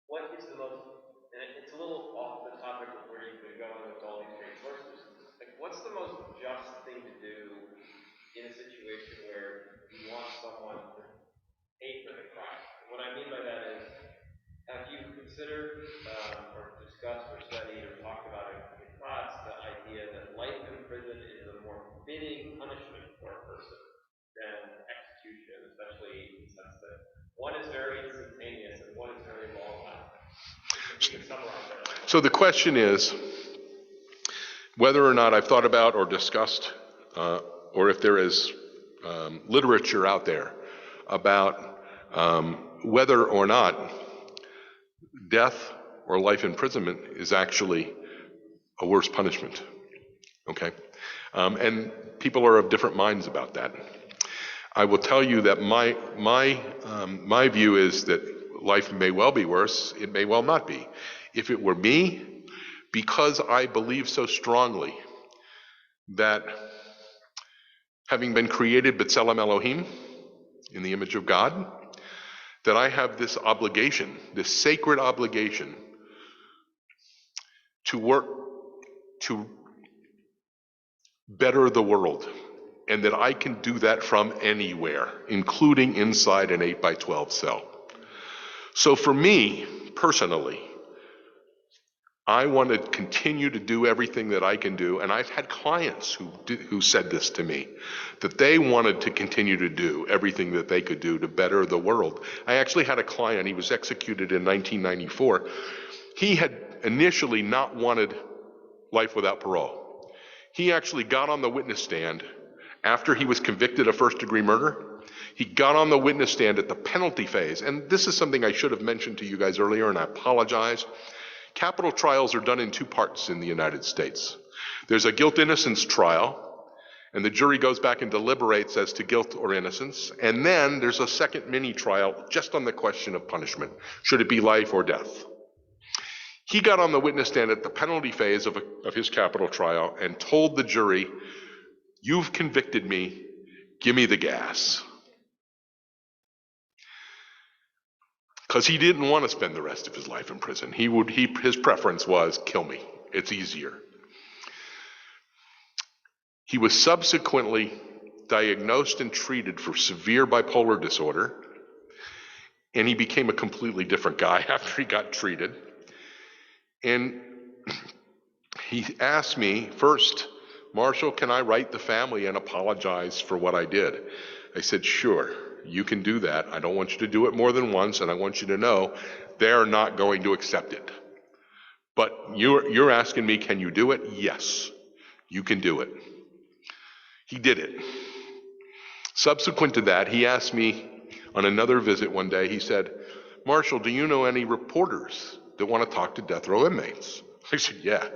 what is the most, and it's a little off the topic of where you've been going with all these great sources, like what's the most just thing to do in a situation where you want someone to pay for the crime? What I mean by that is, have you considered or discussed or studied or talked about in class the idea that life in prison is a more fitting punishment for a person than execution, especially in the sense that one is very instantaneous and one is very long-lasting? If you can summarize that. So the question is whether or not I've thought about or discussed, or if there is literature out there about whether or not death or life imprisonment is actually a worse punishment. Okay? And people are of different minds about that. I will tell you that my view is that life may well be worse, it may well not be. If it were me, because I believe so strongly that having been created B'Tselem Elohim, in the image of God, that I have this obligation, this sacred obligation, to work to better the world, and that I can do that from anywhere, including inside an 8x12 cell. So for me, personally, I want to continue to do everything that I can do, and I've had clients who said this to me, that they wanted to continue to do everything that they could do to better the world. I actually had a client, he was executed in 1994. He had initially not wanted life without parole. He actually got on the witness stand after he was convicted of first-degree murder. He got on the witness stand at the penalty phase, and this is something I should have mentioned to you guys earlier, and I apologize. Capital trials are done in two parts in the United States. There's a guilt-innocence trial, and the jury goes back and deliberates as to guilt or innocence, and then there's a second mini-trial just on the question of punishment. Should it be life or death? He got on the witness stand at the penalty phase of his capital trial and told the jury, "You've convicted me, give me the gas." Because he didn't want to spend the rest of his life in prison. His preference was, kill me, it's easier. He was subsequently diagnosed and treated for severe bipolar disorder, and he became a completely different guy after he got treated. And he asked me, first, "Marshall, can I write the family and apologize for what I did?" I said, "Sure. You can do that. I don't want you to do it more than once, and I want you to know they're not going to accept it. But you're asking me, can you do it? Yes, you can do it." He did it. Subsequent to that, he asked me on another visit one day, he said, "Marshall, do you know any reporters that want to talk to death row inmates?" I said, "Yeah.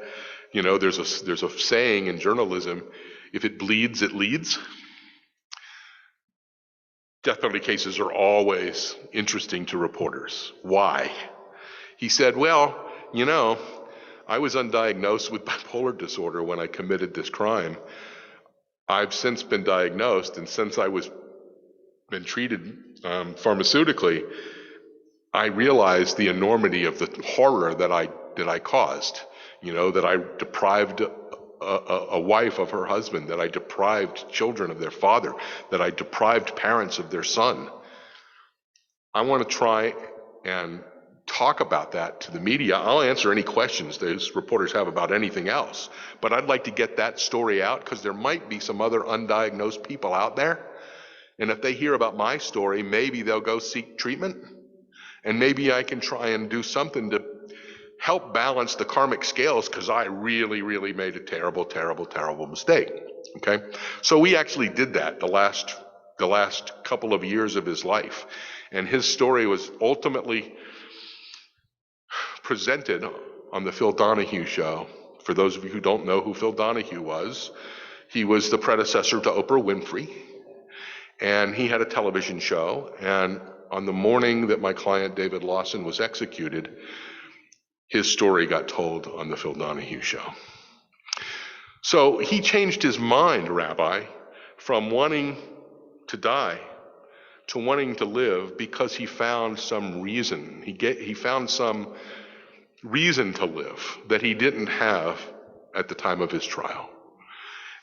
You know, there's a saying in journalism, if it bleeds, it leads." Death penalty cases are always interesting to reporters. Why? He said, "Well, you know, I was undiagnosed with bipolar disorder when I committed this crime. I've since been diagnosed, and since I was been treated pharmaceutically, I realized the enormity of the horror that I caused. You know, that I deprived a wife of her husband, that I deprived children of their father, that I deprived parents of their son. I want to try and talk about that to the media. I'll answer any questions those reporters have about anything else, but I'd like to get that story out because there might be some other undiagnosed people out there, and if they hear about my story, maybe they'll go seek treatment, and maybe I can try and do something to help balance the karmic scales, because I really, really made a terrible, terrible, terrible mistake." Okay? So we actually did that the last couple of years of his life. And his story was ultimately presented on the Phil Donahue show. For those of you who don't know who Phil Donahue was, he was the predecessor to Oprah Winfrey, and he had a television show, and on the morning that my client David Lawson was executed, his story got told on the Phil Donahue show. So he changed his mind, Rabbi, from wanting to die to wanting to live because he found some reason. He found some reason to live that he didn't have at the time of his trial.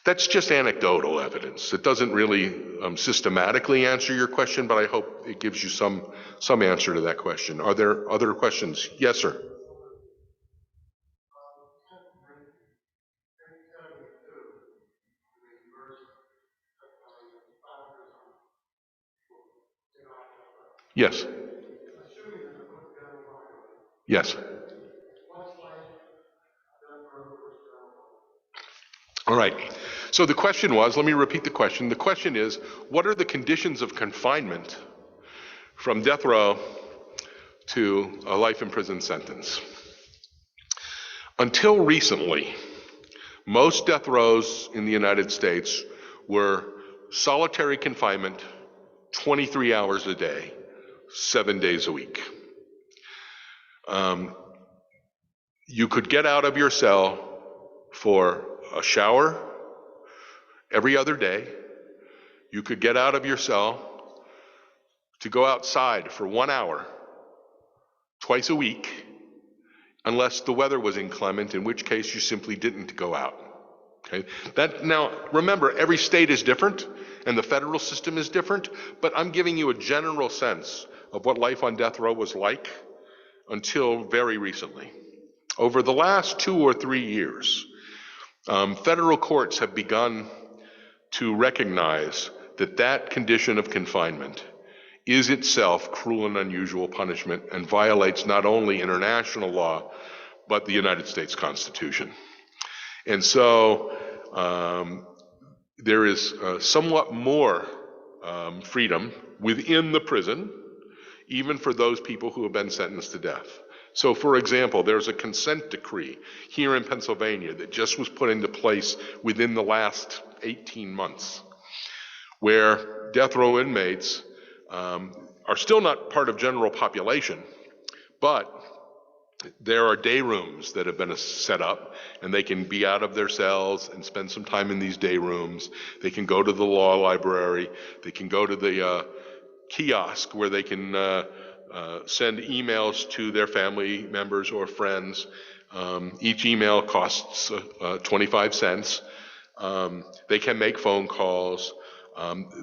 That's just anecdotal evidence. It doesn't really systematically answer your question, but I hope it gives you some answer to that question. Are there other questions? Yes, sir. Yes. Yes. All right. So the question was, let me repeat the question. The question is, what are the conditions of confinement from death row to a life in prison sentence? Until recently, most death rows in the United States were solitary confinement, 23 hours a day, 7 days a week. You could get out of your cell for a shower every other day. You could get out of your cell to go outside for 1 hour twice a week, unless the weather was inclement, in which case you simply didn't go out. Okay? Now, remember, every state is different and the federal system is different, but I'm giving you a general sense of what life on death row was like until very recently. Over the last 2 or 3 years, federal courts have begun to recognize that that condition of confinement is itself cruel and unusual punishment and violates not only international law, but the United States Constitution. And so there is somewhat more freedom within the prison, even for those people who have been sentenced to death. So, for example, there's a consent decree here in Pennsylvania that just was put into place within the last 18 months, where death row inmates are still not part of general population, but there are day rooms that have been set up, and they can be out of their cells and spend some time in these day rooms. They can go to the law library. They can go to the kiosk where they can send emails to their family members or friends. Each email costs 25 cents. They can make phone calls.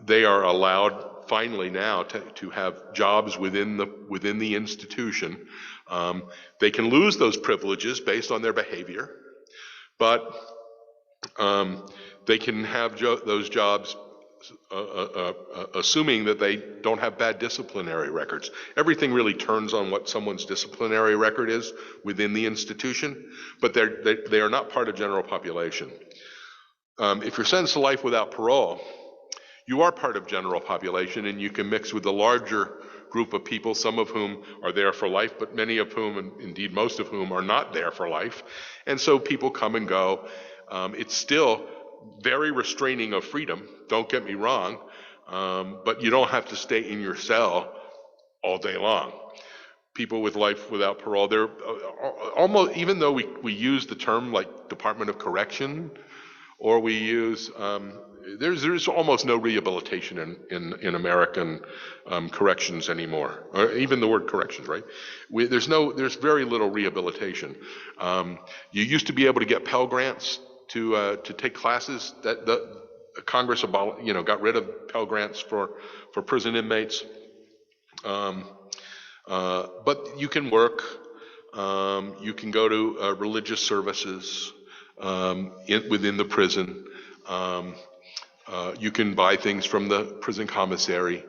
They are allowed finally now to have jobs within the institution. They can lose those privileges based on their behavior, but they can have those jobs assuming that they don't have bad disciplinary records. Everything really turns on what someone's disciplinary record is within the institution, but they are not part of general population. If you're sentenced to life without parole, you are part of general population, and you can mix with a larger group of people, some of whom are there for life, but many of whom, and indeed most of whom, are not there for life. And so people come and go. It's still very restraining of freedom, don't get me wrong, but you don't have to stay in your cell all day long. People with life without parole, they're almost, even though we use the term like Department of Correction, or we use, there's almost no rehabilitation in American corrections anymore, or even the word corrections, right? There's very little rehabilitation. You used to be able to get Pell Grants to take classes. That the Congress got rid of Pell Grants for prison inmates. But you can work. You can go to religious services within the prison. You can buy things from the prison commissary.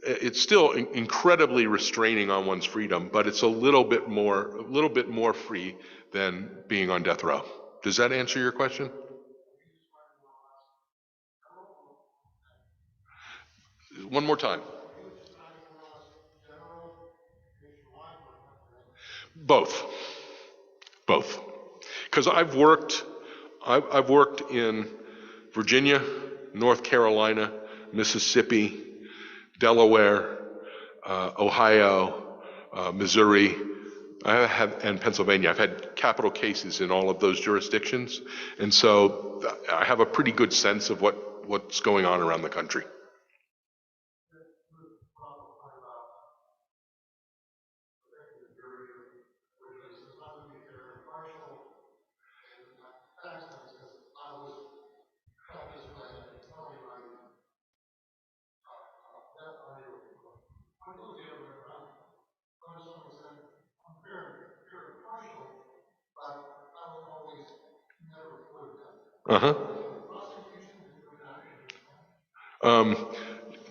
It's still incredibly restraining on one's freedom, but it's a little bit more free than being on death row. Does that answer your question? One more time. Both. Both. Because I've worked in Virginia, North Carolina, Mississippi, Delaware, Ohio, Missouri, and Pennsylvania. I've had capital cases in all of those jurisdictions, and so I have a pretty good sense of what's going on around the country.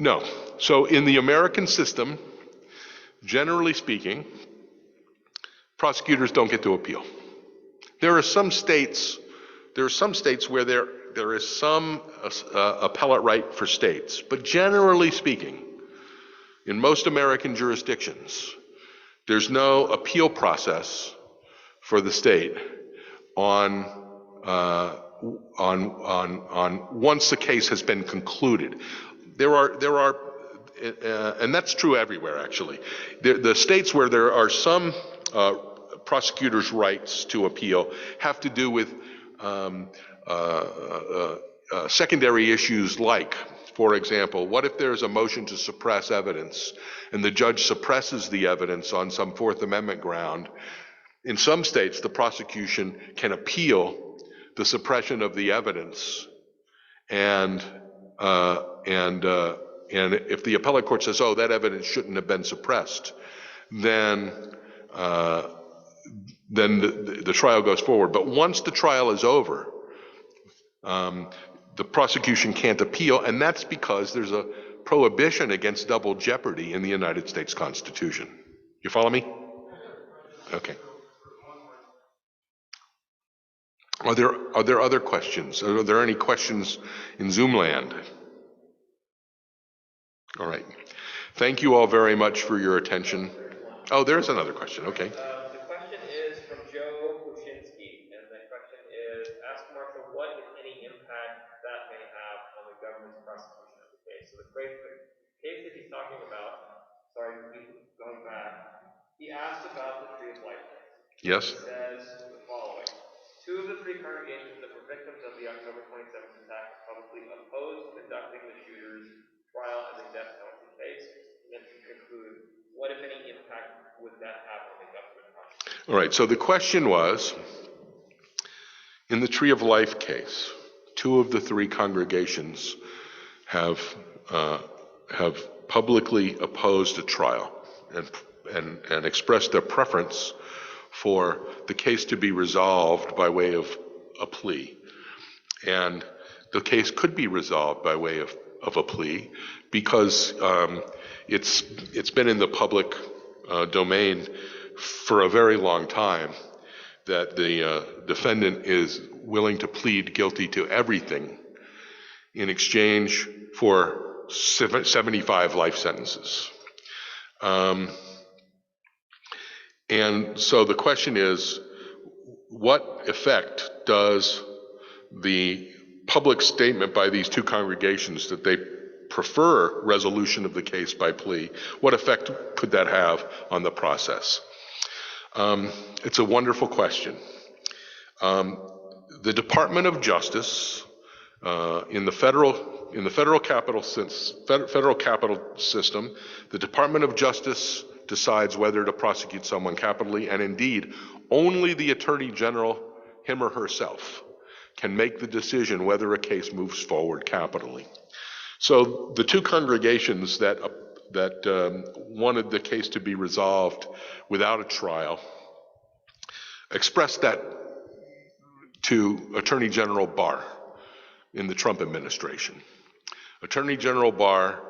No. So in the American system, generally speaking, prosecutors don't get to appeal. There are some states where there is some appellate right for states, but generally speaking, in most American jurisdictions, there's no appeal process for the state on once the case has been concluded. There are, and that's true everywhere actually. The states where there are some prosecutors' rights to appeal have to do with secondary issues like, for example, what if there's a motion to suppress evidence and the judge suppresses the evidence on some Fourth Amendment ground? In some states, the prosecution can appeal the suppression of the evidence, and if the appellate court says, "Oh, that evidence shouldn't have been suppressed," then the trial goes forward. But once the trial is over, the prosecution can't appeal, and that's because there's a prohibition against double jeopardy in the United States Constitution. You follow me? Okay. Are there other questions? Are there any questions in Zoom land? All right. Thank you all very much for your attention. Oh, there's another question. Okay. The question is from Joe Kuczynski, and the question is, ask Marshall what, if any, impact that may have on the government's prosecution of the case. So the case that he's talking about, sorry, going back, he asked about the Tree of Life case. Yes. He says the following. Two of the three congregations that were victims of the October 27th attack publicly opposed conducting the shooter's trial as a death penalty case. And then to conclude, what, if any, impact would that have on the government prosecution? All right, so the question was, in the Tree of Life case, two of the three congregations have publicly opposed a trial and expressed their preference for the case to be resolved by way of a plea. And the case could be resolved by way of a plea because it's been in the public domain for a very long time that the defendant is willing to plead guilty to everything in exchange for 75 life sentences. And so the question is, what effect does the public statement by these two congregations that they prefer resolution of the case by plea, what effect could that have on the process? It's a wonderful question. The Department of Justice in the federal capital system, the Department of Justice decides whether to prosecute someone capitally, and indeed, only the Attorney General, him or herself, can make the decision whether a case moves forward capitally. So the two congregations that wanted the case to be resolved without a trial expressed that to Attorney General Barr in the Trump administration. Attorney General Barr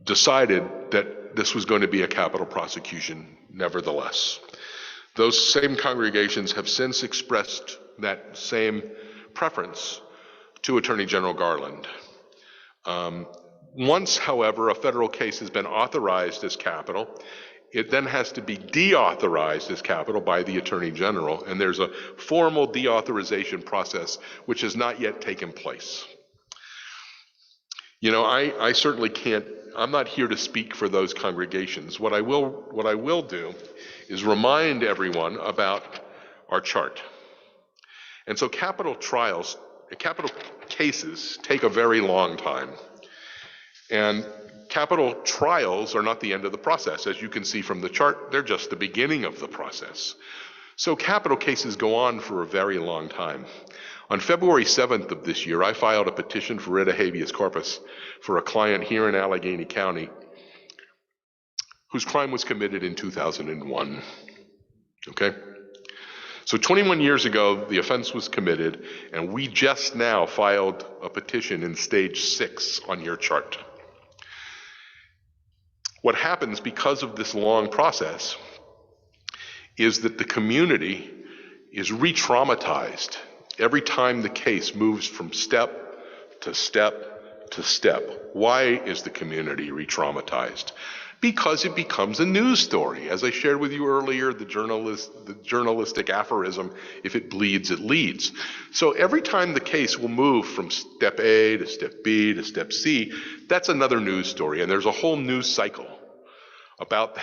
decided that this was going to be a capital prosecution nevertheless. Those same congregations have since expressed that same preference to Attorney General Garland. Once, however, a federal case has been authorized as capital, It then has to be deauthorized as capital by the Attorney General, and there's a formal deauthorization process which has not yet taken place. You know, I certainly can't, I'm not here to speak for those congregations. What I will do is remind everyone about our chart. And so capital cases take a very long time. And capital trials are not the end of the process. As you can see from the chart, they're just the beginning of the process. So capital cases go on for a very long time. On February 7th of this year, I filed a petition for writ of habeas corpus for a client here in Allegheny County whose crime was committed in 2001. Okay? So 21 years ago, the offense was committed, and we just now filed a petition in stage 6 on your chart. What happens because of this long process is that the community is re-traumatized every time the case moves from step to step to step. Why is the community re-traumatized? Because it becomes a news story. As I shared with you earlier, the journalistic aphorism, if it bleeds, it leads. So every time the case will move from step A to step B to step C, that's another news story, and there's a whole news cycle about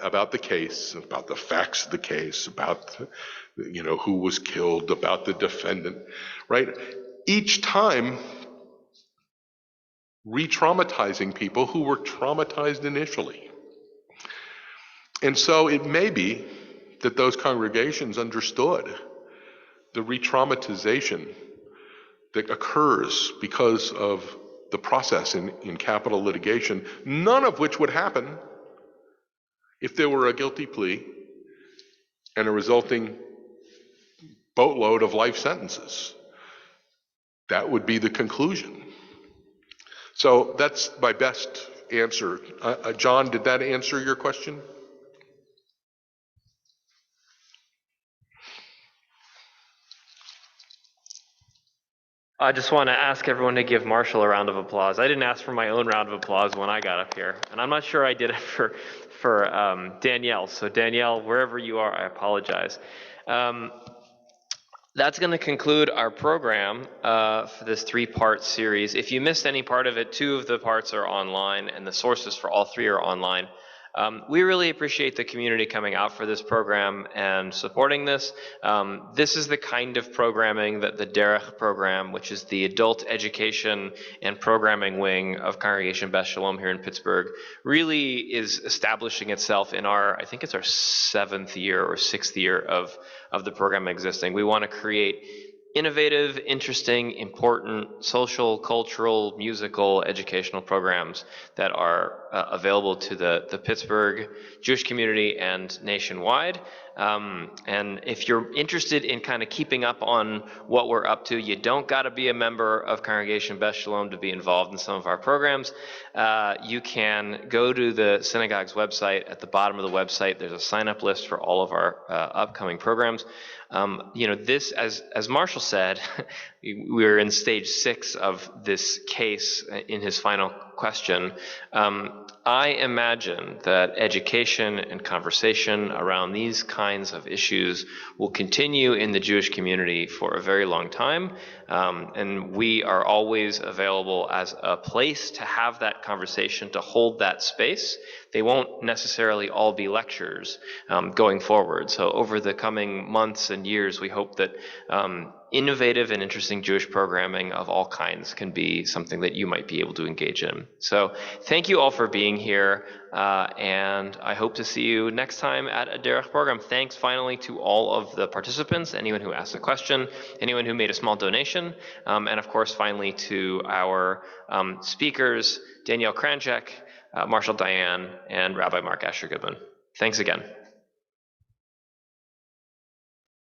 about the case, about the facts of the case, about who was killed, about the defendant, right? Each time re-traumatizing people who were traumatized initially. And so it may be that those congregations understood the re-traumatization that occurs because of the process in capital litigation, none of which would happen if there were a guilty plea and a resulting boatload of life sentences. That would be the conclusion. So that's my best answer. John, did that answer your question? I just want to ask everyone to give Marshall a round of applause. I didn't ask for my own round of applause when I got up here, and I'm not sure I did it for Danielle. So Danielle, wherever you are, I apologize. That's going to conclude our program for this 3-part series. If you missed any part of it, 2 of the parts are online, and the sources for all 3 are online. We really appreciate the community coming out for this program and supporting this. This is the kind of programming that the Deter program, which is the adult education and programming wing of Congregation Beth Shalom here in Pittsburgh, really is establishing itself in I think it's our 7th year or 6th year of the program existing. We want to create innovative, interesting, important social, cultural, musical, educational programs that are available to the Pittsburgh Jewish community and nationwide. And if you're interested in kind of keeping up on what we're up to, you don't got to be a member of Congregation Beth Shalom to be involved in some of our programs. You can go to the synagogue's website. At the bottom of the website, there's a sign-up list for all of our upcoming programs. This, as Marshall said, we're in stage 6 of this case in his final question. I imagine that education and conversation around these kinds of issues will continue in the Jewish community for a very long time. And we are always available as a place to have that conversation, to hold that space. They won't necessarily all be lectures going forward. So over the coming months and years, we hope that innovative and interesting Jewish programming of all kinds can be something that you might be able to engage in. So thank you all for being here, and I hope to see you next time at a Derech program. Thanks finally to all of the participants, anyone who asked a question, anyone who made a small donation, and of course finally to our speakers, Danielle Kranjek, Marshall Dayan, and Rabbi Mark Asher Goodman. Thanks again.